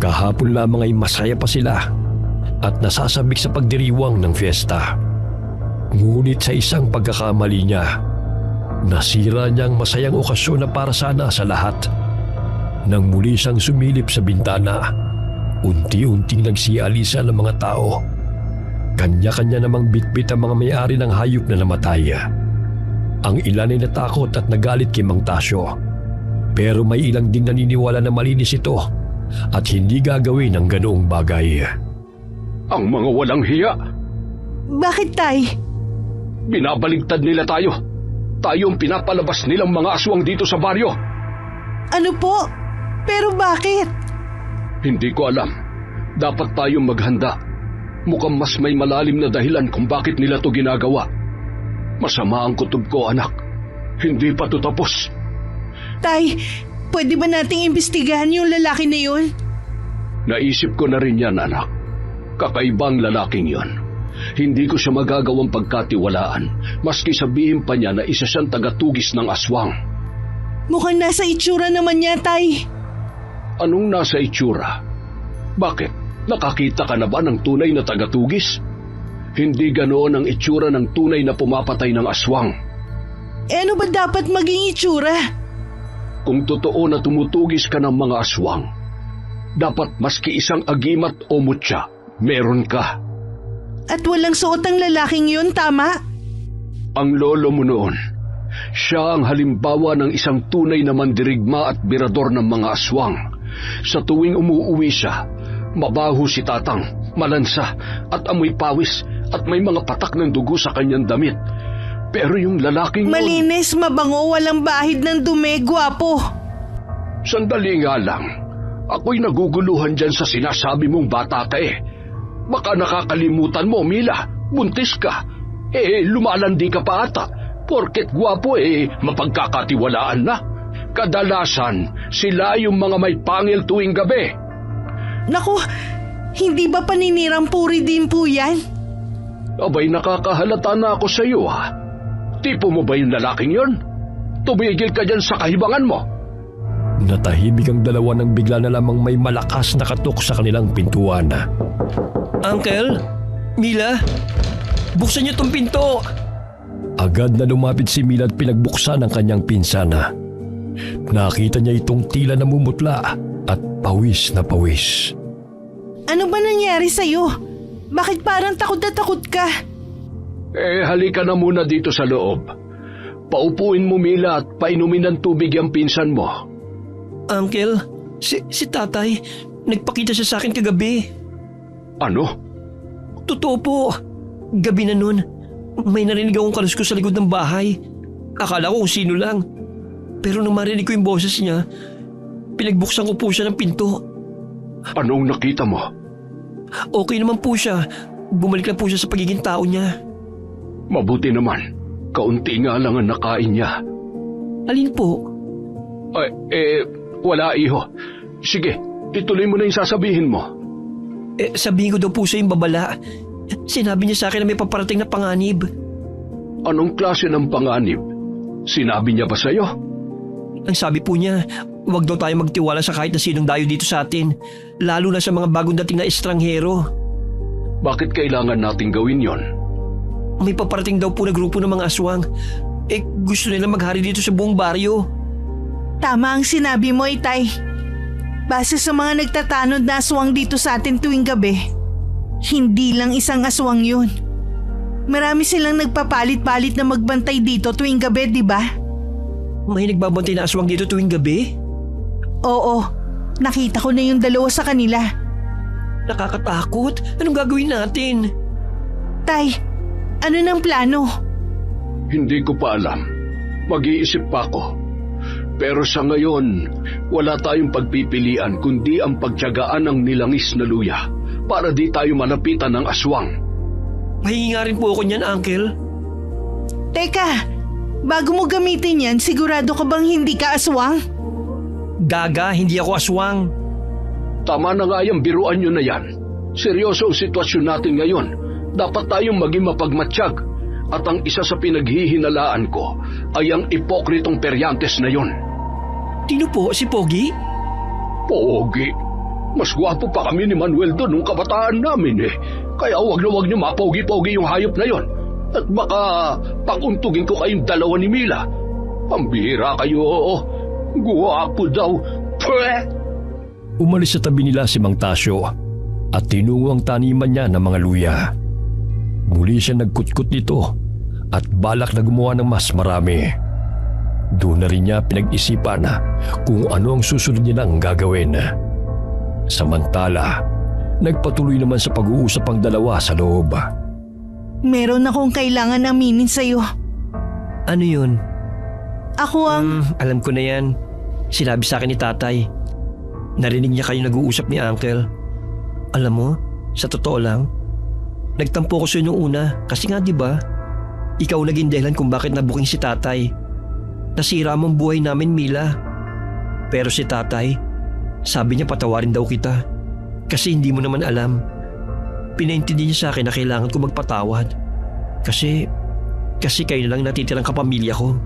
Kahapon lamang ay masaya pa sila at nasasabik sa pagdiriwang ng fiesta. Ngunit sa isang pagkakamali niya, nasira niya ang masayang okasyon na para sana sa lahat. Nang muli siyang sumilip sa bintana, unti-unting nagsialisa ng mga tao. Kanya-kanya namang bitbit ang mga may-ari ng hayop na namatay. Ang ilan ay natakot at nagalit kay Mang Tasyo. Pero may ilang ding naniniwala na malinis ito at hindi gagawin ang ganoong bagay. Ang mga walang hiya. Bakit, Tay? Binabaligtad nila tayo. Tayo ang pinapalabas nilang mga aswang dito sa baryo. Ano po? Pero bakit? Hindi ko alam. Dapat tayong maghanda. Mukhang mas may malalim na dahilan kung bakit nila to ginagawa. Masama ang kutob ko, anak. Hindi pa to tapos. Tay, pwede ba nating imbestigahan yung lalaki na yun? Naisip ko na rin yan, anak. Kakaibang lalaking yon. Hindi ko siya magagawang pagkatiwalaan, maski sabihin pa niya na isa siyang tagatugis ng aswang. Mukhang nasa itsura naman niya, Tay. Anong nasa itsura? Bakit? Nakakita ka na ba ng tunay na tagatugis? Hindi ganoon ang itsura ng tunay na pumapatay ng aswang. Ano ba dapat maging itsura? Kung totoo na tumutugis ka ng mga aswang, dapat maski isang agimat o mutya, meron ka. At walang suot ang lalaking yun, tama? Ang lolo mo noon, siya ang halimbawa ng isang tunay na mandirigma at birador ng mga aswang. Sa tuwing umuuwi siya, mabaho si tatang, malansa at amoy pawis at may mga patak ng dugo sa kanyang damit. Pero yung lalaking Malinis, mabango, walang bahid ng dumi, gwapo. Sandali nga lang. Ako'y naguguluhan dyan sa sinasabi mong bata ka eh. Baka nakakalimutan mo, Mila. Buntis ka. Lumalandi ka pa ata. Porket gwapo mapagkakatiwalaan na. Kadalasan, sila yung mga may pangil tuwing gabi. Naku, hindi ba paninirang puri din po yan? Abay, nakakahalata na ako sa iyo, ha? Tipo mo ba yung lalaking yon? Tumigil ka dyan sa kahibangan mo. Natahimik ang dalawa nang bigla na lamang may malakas na katok sa kanilang pintuan. Uncle? Mila? Buksan niyo tong pinto! Agad na lumapit si Mila at pinagbuksan ang kanyang pinsana. Nakita niya itong tila namumutla at pawis na pawis. Ano ba nangyari sa'yo? Bakit parang takot na takot ka? Halika na muna dito sa loob. Paupuin mo, Mila, at painumin ng tubig ang pinsan mo. Uncle, si tatay, nagpakita siya sa akin kagabi. Ano? Totoo po. Gabi na nun, may narinig akong kaluskos sa likod ng bahay. Akala ko kung sino lang. Pero nung marinig ko yung boses niya, pinagbuksan ko po siya ng pinto. Anong nakita mo? Okay naman po siya. Bumalik lang po siya sa pagiging tao niya. Mabuti naman. Kaunti nga lang ang nakain niya. Alin po? Wala, iho. Sige, ituloy mo na yung sasabihin mo. Sabihin ko daw po sa yung babala. Sinabi niya sa akin na may paparating na panganib. Anong klase ng panganib? Sinabi niya ba sa'yo? Ang sabi po niya, huwag daw tayo magtiwala sa kahit na sinong dayo dito sa atin, lalo na sa mga bagong dating na estranghero. Bakit kailangan nating gawin yon? May paparating daw po na grupo ng mga aswang. Gusto nila maghari dito sa buong baryo. Tama ang sinabi mo, Itay. Base sa mga nagtatanod na aswang dito sa atin tuwing gabi, hindi lang isang aswang yun. Marami silang nagpapalit-palit na magbantay dito tuwing gabi, di ba? May nagbabantay na aswang dito tuwing gabi? Oo, nakita ko na yung dalawa sa kanila. Nakakatakot. Anong gagawin natin? Tay, ano ng plano? Hindi ko pa alam. Mag-iisip pa ako. Pero sa ngayon, wala tayong pagpipilian kundi ang pagtiyagaan ng nilangis na luya para di tayo malapitan ng aswang. Mahingi nga rin po ako niyan, Uncle. Teka, bago mo gamitin yan, sigurado ka bang hindi ka aswang? Gaga, hindi ako aswang. Tama na nga yung biruan nyo na yan. Seryoso ang sitwasyon natin ngayon. Dapat tayong maging mapagmatsyag. At ang isa sa pinaghihinalaan ko ay ang ipokritong Periantes na yon. Tino po, si Pogi? Pogi. Mas gwapo pa kami ni Manuel doon nung kabataan namin eh. Kaya wag na wag niyo mapogi-pogi yung hayop na yon. At baka pakuntugin ko kayong dalawa ni Mila. Pambihira kayo, oo. Gwapo daw. Pweh! Umalis sa tabi nila si Mang Tasyo at tinungo ang taniman niya ng mga luya. Muli siya nagkutkot nito at balak na gumawa ng mas marami. Doon na rin niya pinag-isipan kung ano ang susunod nilang gagawin. Samantala, nagpatuloy naman sa pag-uusap ang dalawa sa loob. Meron akong kailangan aminin sa'yo. Ano yun? Ako ang... Alam ko na yan. Sinabi sa akin ni Tatay. Narinig niya kayo nag-uusap ni Uncle. Alam mo, sa totoo lang, nagtampo ko sa'yo nung una kasi nga 'di ba? Ikaw naging dahilan kung bakit nabuking si Tatay. Nasira mo ang buhay namin, Mila. Pero si Tatay, sabi niya patawarin daw kita kasi hindi mo naman alam. Pinaintindi niya sa akin na kailangan ko magpatawad. Kasi kayo na lang natitirang kapamilya ko.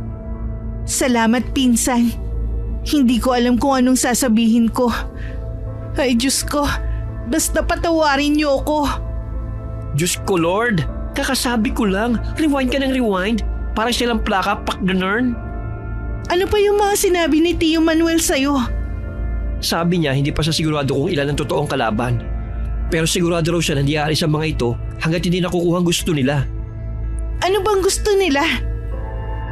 Salamat, pinsan. Hindi ko alam kung anong sasabihin ko. Ay, Diyos ko. Basta patawarin niyo ako. Diyos ko, Lord! Kakasabi ko lang, rewind ka ng rewind. Parang silang plaka, pak ganun. Ano pa yung mga sinabi ni Tio Manuel sa'yo? Sabi niya hindi pa siya sigurado kung ilan ang totoong kalaban. Pero sigurado raw siya na hindi aalis ang mga ito hanggat hindi nakukuha ang gusto nila. Ano bang gusto nila?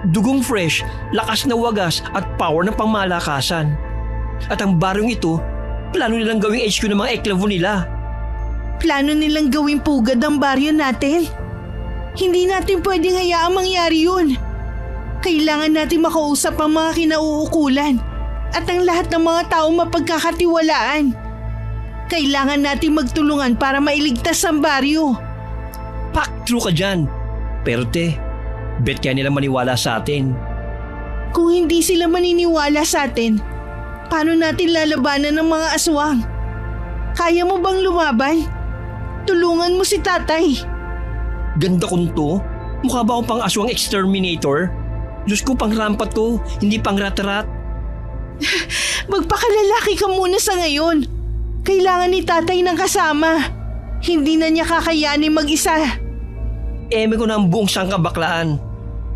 Dugong fresh, lakas na wagas at power ng pangmalakasan. At ang baryong ito, plano nilang gawing HQ ng mga eklavo nila. Plano nilang gawing pugad ang baryo natin? Hindi natin pwedeng hayaang mangyari yun. Kailangan natin makausap ang mga kinauukulan at ang lahat ng mga taong mapagkakatiwalaan. Kailangan natin magtulungan para mailigtas ang baryo. Pak, true ka dyan. Pero bet kaya nilang maniwala sa atin. Kung hindi sila maniniwala sa atin, paano natin lalabanan ng mga aswang? Kaya mo bang lumaban? Tulungan mo si Tatay. Ganda kong to. Mukha ba akong pang aswang exterminator? Diyos ko, pang rampat to, hindi pang rat-rat. Magpakalalaki ka muna sa ngayon. Kailangan ni Tatay ng kasama. Hindi na niya kakayanin mag-isa. Eme ko na ang buong sangkabaklaan.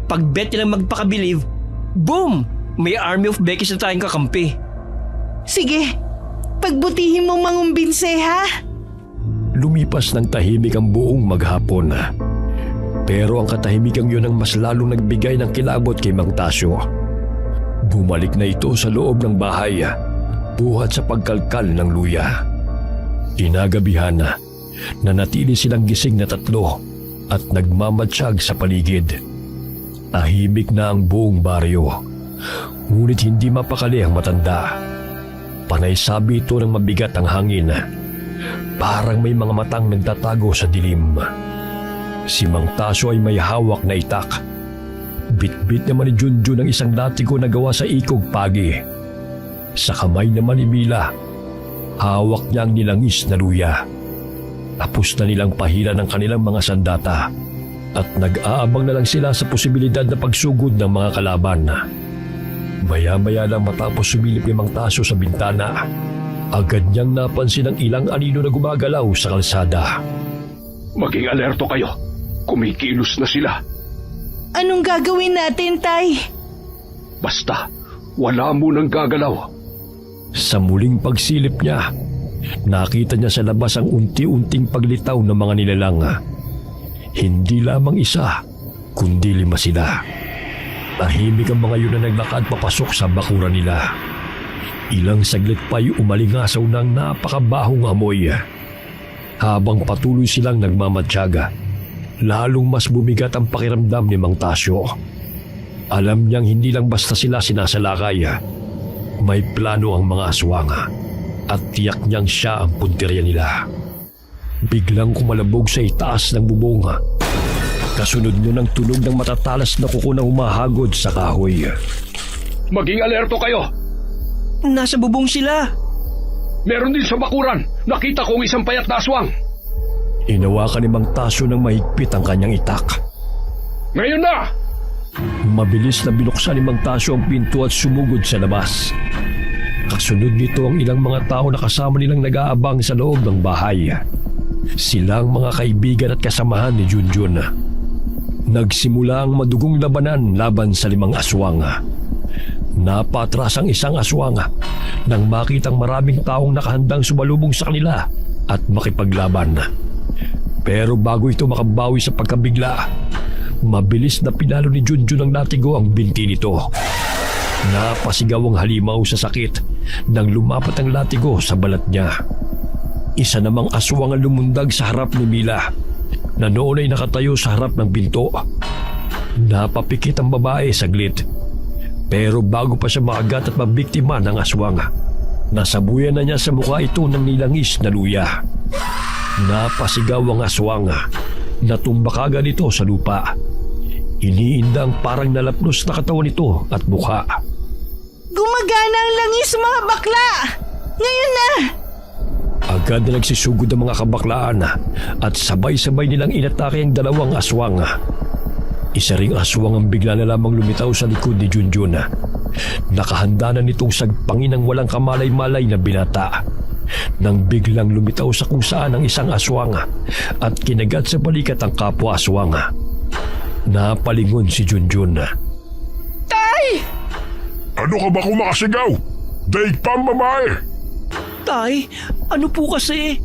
Pag bet nilang magpakabilive, boom! May army of Beckys na tayong kakampi. Sige, pagbutihin mo mangumbinse ha. Lumipas ng tahimik ang buong maghapon. Pero ang katahimikan yun ang mas lalong nagbigay ng kilabot kay Mang Tasyo. Bumalik na ito sa loob ng bahay, buhat sa pagkalkal ng luya. Inagabihan na natili silang gising na tatlo at nagmamatsyag sa paligid. Tahimik na ang buong baryo, ngunit hindi mapakali ang matanda. Panay sabi ito ng mabigat ang hangin. Parang may mga matang nagtatago sa dilim. Si Mang Tasyo ay may hawak na itak. Bit-bit naman ni Junjun ang isang latigo na gawa sa ikog pagi. Sa kamay naman ni Mila, hawak niya ang nilangis na luya. Tapos na nilang pahila ng kanilang mga sandata at nag-aabang na lang sila sa posibilidad na pagsugod ng mga kalaban. Maya-maya lang matapos sumilip ni Mang Tasyo sa bintana, agad niyang napansin ang ilang anino na gumagalaw sa kalsada. Maging alerto kayo. Kumikilos na sila. Anong gagawin natin, Tay? Basta, wala munang gagalaw. Sa muling pagsilip niya, nakita niya sa labas ang unti-unting paglitaw ng mga nilalang. Hindi lamang isa, kundi 5 sila. Tahimik ang mga yun na naglakad papasok sa bakuran nila. Ilang saglit pa'y umalingasaw ng napakabahong amoy. Habang patuloy silang nagmamatyaga, lalong mas bumigat ang pakiramdam ni Mang Tasyo. Alam niyang hindi lang basta sila sinasalakay. May plano ang mga aswang at tiyak niyang siya ang punteriya nila. Biglang kumalabog sa itaas ng bubong. Kasunod nyo ng tunog ng matatalas na kuko na humahagod sa kahoy. Maging alerto kayo! Nasa bubong sila. Meron din sa bakuran. Nakita kong isang payat na aswang. Inawakan ni Mang Tasyo ng mahigpit ang kanyang itak. Ngayon na! Mabilis na binuksan ni Mang Tasyo ang pinto at sumugod sa labas. Kasunod nito ang ilang mga tao na kasama nilang nag-aabang sa loob ng bahay. Silang mga kaibigan at kasamahan ni Junjun. Nagsimula ang madugong labanan laban sa 5 aswang. Napatras ang isang aswang nang makitang maraming taong nakahandang sumalubong sa kanila at makipaglaban. Pero bago ito makabawi sa pagkabigla, mabilis na pinalo ni Junjun ang latigo ang binti nito. Napasigaw ang halimaw sa sakit nang lumapat ang latigo sa balat niya. Isa namang aswang ang lumundag sa harap ni Mila na noon ay nakatayo sa harap ng pinto. Napapikit ang babae saglit. Pero bago pa siya makagat at mabiktima ng aswang, nasabuyan na niya sa mukha ito ng nilangis na luya. Napasigaw ang aswang. Natumba kagad ito sa lupa. Iniinda ang parang nalapnos na katawan nito at mukha. Gumagana ang langis, mga bakla! Ngayon na! Agad na nagsisugod ang mga kabaklaan at sabay-sabay nilang inatake ang 2 aswang. Isa ring aswang ang bigla na lamang lumitaw sa likod ni Junjun. Nakahanda na nitong sagpangin ng walang kamalay-malay na binata. Nang biglang lumitaw sa kung saan ang isang aswang at kinagat sa balikat ang kapwa aswang. Napalingon si Junjun. Tay! Ano ka ba kumakasigaw? Daig pa ang babae! Tay, ano po kasi?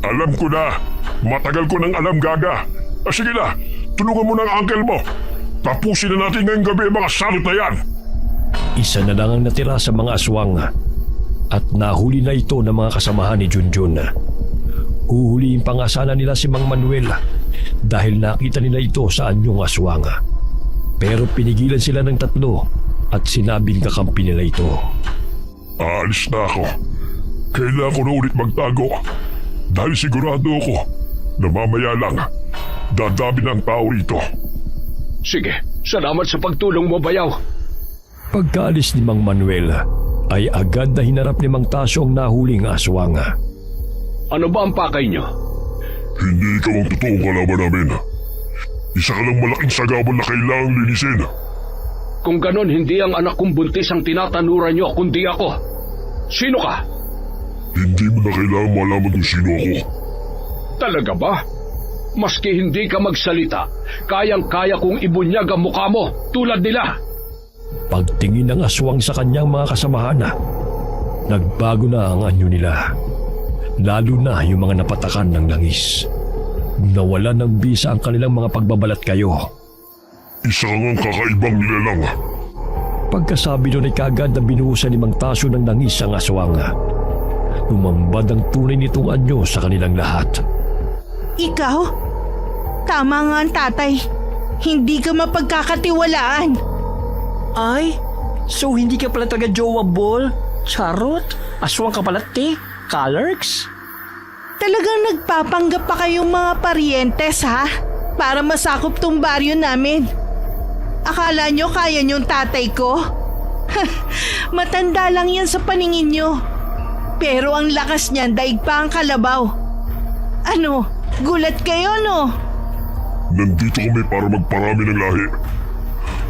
Alam ko na. Matagal ko nang alam, Gaga. Sige na, tulungan mo ng uncle mo. Tapusin na natin ngayong gabi ang mga salot na yan. Isa na lang ang natira sa mga aswang at nahuli na ito ng mga kasamahan ni Junjun. Huhulihin pa nga sana nila si Mang Manuel dahil nakita nila ito sa anyong aswang. Pero pinigilan sila ng 3 at sinabing kakampi nila ito. Aalis na ako. Kailangan ko na ulit magtago dahil sigurado ako na mamaya lang dadami ng tao rito. Sige, salamat sa pagtulong mo, Bayaw. Pagkaalis ni Mang Manuel ay agad na hinarap ni Mang Tasyo ang nahuling aswang. Ano ba ang pakay niyo? Hindi ikaw ang totoong kalaban namin. Isa ka lang malaking sagabal na kailangang linisin. Kung ganon, hindi ang anak kong buntis ang tinatanuran niyo, kundi ako. Sino ka? Hindi mo na kailangan malaman kung sino ako. Talaga ba? Maski hindi ka magsalita, kayang-kaya kong ibunyag ang mukha mo tulad nila. Pagtingin ng aswang sa kanyang mga kasamahan, nagbago na ang anyo nila. Lalo na yung mga napatakan ng langis. Nawalan ng bisa ang kanilang mga pagbabalat kayo. Isa kang kakaibang nilalang. Pagkasabi doon ay kaagad na binuhusan ni Mang Tasyo ng langis ang aswang. Lumambad ang tunay nitong anyo sa kanilang lahat. Ikaw? Tama nga ang tatay. Hindi ka mapagkakatiwalaan. Ay, so hindi ka pala taga-jowa ball? Charot? Aswang ka pala, te? Colors? Talagang nagpapanggap pa kayong mga parientes, ha? Para masakop tong baryo namin. Akala nyo kaya nyong tatay ko? Matanda lang yan sa paningin nyo. Pero ang lakas niyan daig pa ang kalabaw. Ano, gulat kayo, no? Nandito kami para magparami ng lahi.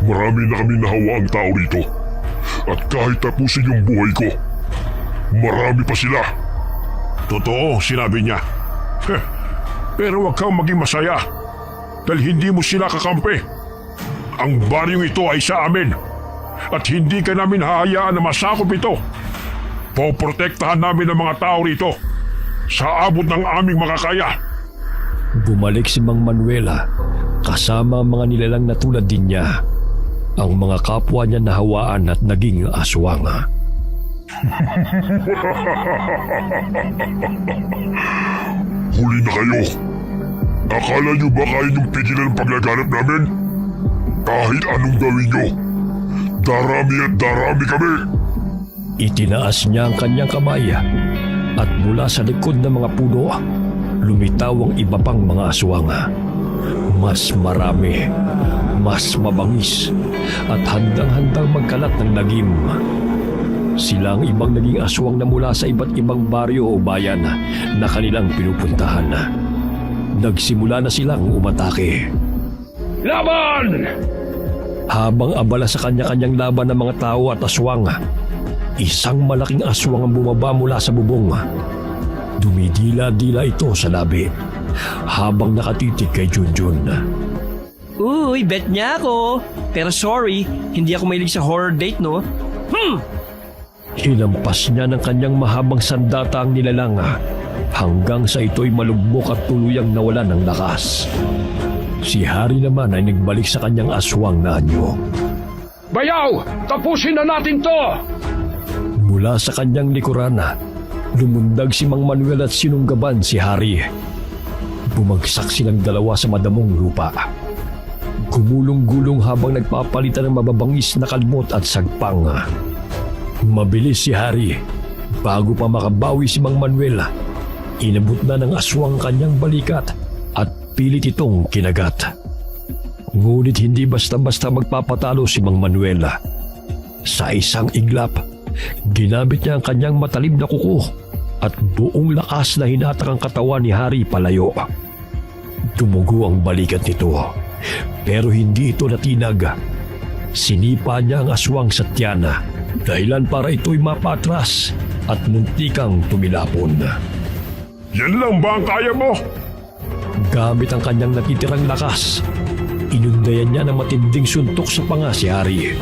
Marami na kami nahawaang tao rito. At kahit tapusin yung buhay ko, marami pa sila. Totoo, sinabi niya. Pero huwag kang maging masaya dahil hindi mo sila kakampi. Ang baryong ito ay sa amin at hindi ka namin hahayaan na masakop ito. Poprotektahan namin ang mga tao rito sa abot ng aming makakaya. Bumalik si Mang Manuel kasama ang mga nilalang na tulad din niya. ang mga kapwa niya nahawaan at naging aswang. Huli na kayo. Akala nyo ba kaya niyong pigilan ang paglaganap namin? Kahit anong gawin nyo, darami at darami kami. Itinaas niya ang kanyang kamay at mula sa likod ng mga puno, lumitaw ang iba pang mga aswang. Mas marami, mas mabangis at handang-handang magkalat ng lagim. Sila ang ibang naging aswang na mula sa iba't ibang baryo o bayan na kanilang pinupuntahan. Nagsimula na silang umatake. Laban! Habang abala sa kanya-kanyang laban ng mga tao at aswang, isang malaking aswang ang bumaba mula sa bubong. Dumidila-dila ito sa labi habang nakatitig kay Junjun. Uy, bet niya ako. Pero sorry, hindi ako mahilig sa horror date, no? Hinampas niya ng kanyang mahabang sandata ang nilalang hanggang sa ito'y malugmok at tuluyang nawala ng lakas. Si Hari naman ay nagbalik sa kanyang aswang na anyo. Bayaw! Tapusin na natin to! Mula sa kanyang likuran, lumundag si Mang Manuel at sinunggaban si Hari. Bumagsak silang dalawa sa madamong lupa. Gumulong-gulong habang nagpapalitan ng mababangis na kalmot at sagpang. Mabilis si Hari. Bago pa makabawi si Mang Manuel, inabot na ng aswang kanyang balikat at pilit itong kinagat. Ngunit hindi basta-basta magpapatalo si Mang Manuel. Sa isang iglap, ginamit niya ang kanyang matalim na kuko at buong lakas na hinatak ang katawan ni Hari palayo. Tumugo ang balikat nito, pero hindi ito natinag. Sinipa niya ang aswang sa tiyana, dahilan para ito'y mapatras at muntikang tumilapon. Yan lang ba ang kaya mo? Gamit ang kanyang natitirang lakas, inundayan niya ng matinding suntok sa panga si Hari.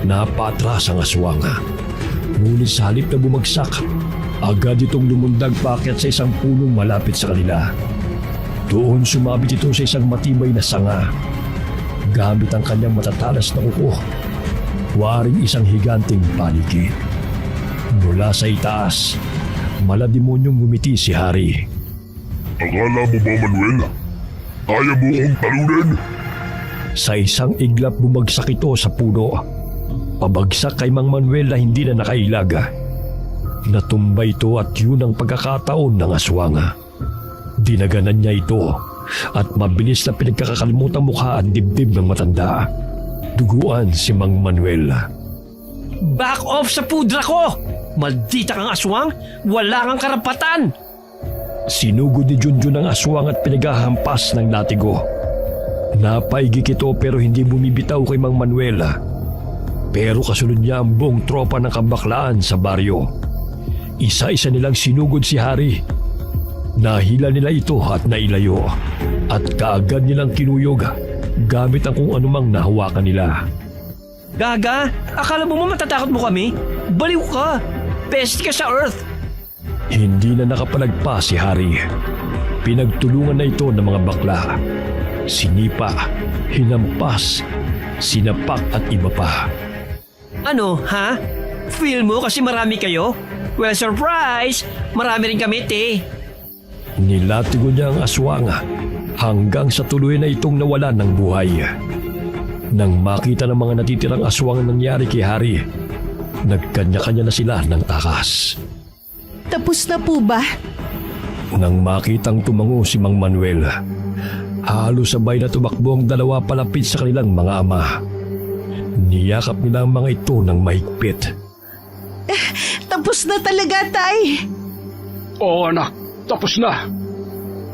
Napatras ang aswang. Ngunit sa halip na bumagsak, agad itong lumundag paakyat sa isang punong malapit sa kanila. Doon sumabit ito sa isang matibay na sanga. Gamit ang kanyang matatalas na kuko, waring isang higanting paniki. Mula sa itaas, malademonyong ngumiti si Hari. Akala mo ba, Manuel? Kaya mo akong talunin? Sa isang iglap bumagsak ito sa puno. Pabagsak kay Mang Manuel na hindi na nakailag. Natumba ito at yun ang pagkakataon ng aswang. Dinaganan niya ito at mabilis na pinagkakakalmutang mukha at dibdib ng matanda. Duguan si Mang Manuel. Back off sa pudra ko! Maldita kang aswang! Wala kang karapatan! Sinugod ni Junjun ang aswang at pinaghahampas ng latigo. Napaigik ito pero hindi bumibitaw kay Mang Manuel. Pero kasunod niya ang buong tropa ng kabaklaan sa baryo. Isa-isa nilang sinugod si Hari. Nahila nila ito at nailayo. At kaagad nilang kinuyog gamit ang kung anumang nahawakan nila. Gaga, akala mo matatakot mo kami? Baliw ka! Best ka sa Earth! Hindi na nakapalagpas si Hari. Pinagtulungan na ito ng mga bakla. Sinipa, hinampas, sinapak at iba pa. Ano, ha? Feel mo kasi marami kayo? Well, surprise! Marami rin kami, te. Nilatigo niya ang aswang hanggang sa tuluyan na itong nawalan ng buhay. Nang makita ng mga natitirang aswang ang nangyari kay Hari, nagkanya-kanya na sila ng takas. Tapos na po ba? Nang makitang tumango si Mang Manuel, halos sabay na tumakbo ang dalawa palapit sa kanilang mga ama. Niyakap nila ang mga ito ng mahigpit. Tapos na talaga, Tay. Oo anak, tapos na.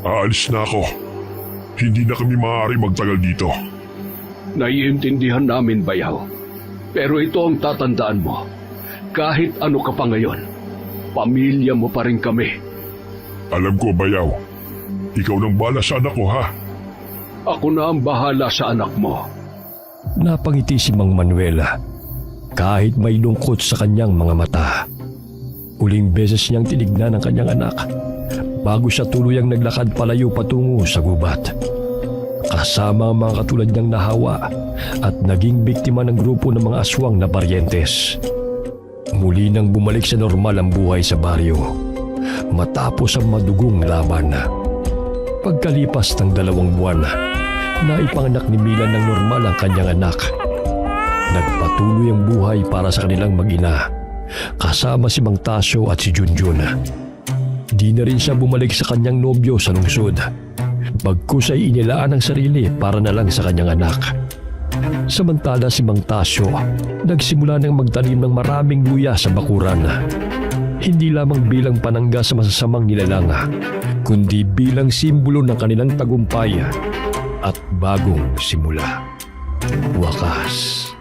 Aalis na ako. Hindi na kami maaari magtagal dito. Naiintindihan namin, Bayaw. Pero ito ang tatandaan mo. Kahit ano ka pa ngayon, pamilya mo pa rin kami. Alam ko, Bayaw. Ikaw nang bala sa anak ko, ha? Ako na ang bahala sa anak mo. Napangiti si Mang Manuel kahit may lungkot sa kanyang mga mata. Huling beses niyang tinignan ang kanyang anak bago siya tuluyang naglakad palayo patungo sa gubat. kasama ang mga katulad niyang nahawa at naging biktima ng grupo ng mga aswang na Barrientes. Muli nang bumalik sa normal ang buhay sa baryo matapos ang madugong laban. Pagkalipas ng 2 buwan, naipanganak ni Mila ng normal ang kanyang anak. Nagpatuloy ang buhay para sa kanilang mag-ina, kasama si Mang Tasyo at si Junjun. Di na rin siya bumalik sa kanyang nobyo sa lungsod, bagkus ay inilaan ang sarili para na lang sa kanyang anak. Samantala si Mang Tasyo, nagsimula ng magtanim ng maraming luya sa bakuran. Hindi lamang bilang panangga sa masasamang nilalang, kundi bilang simbolo ng kanilang tagumpay at bagong simula. Wakas.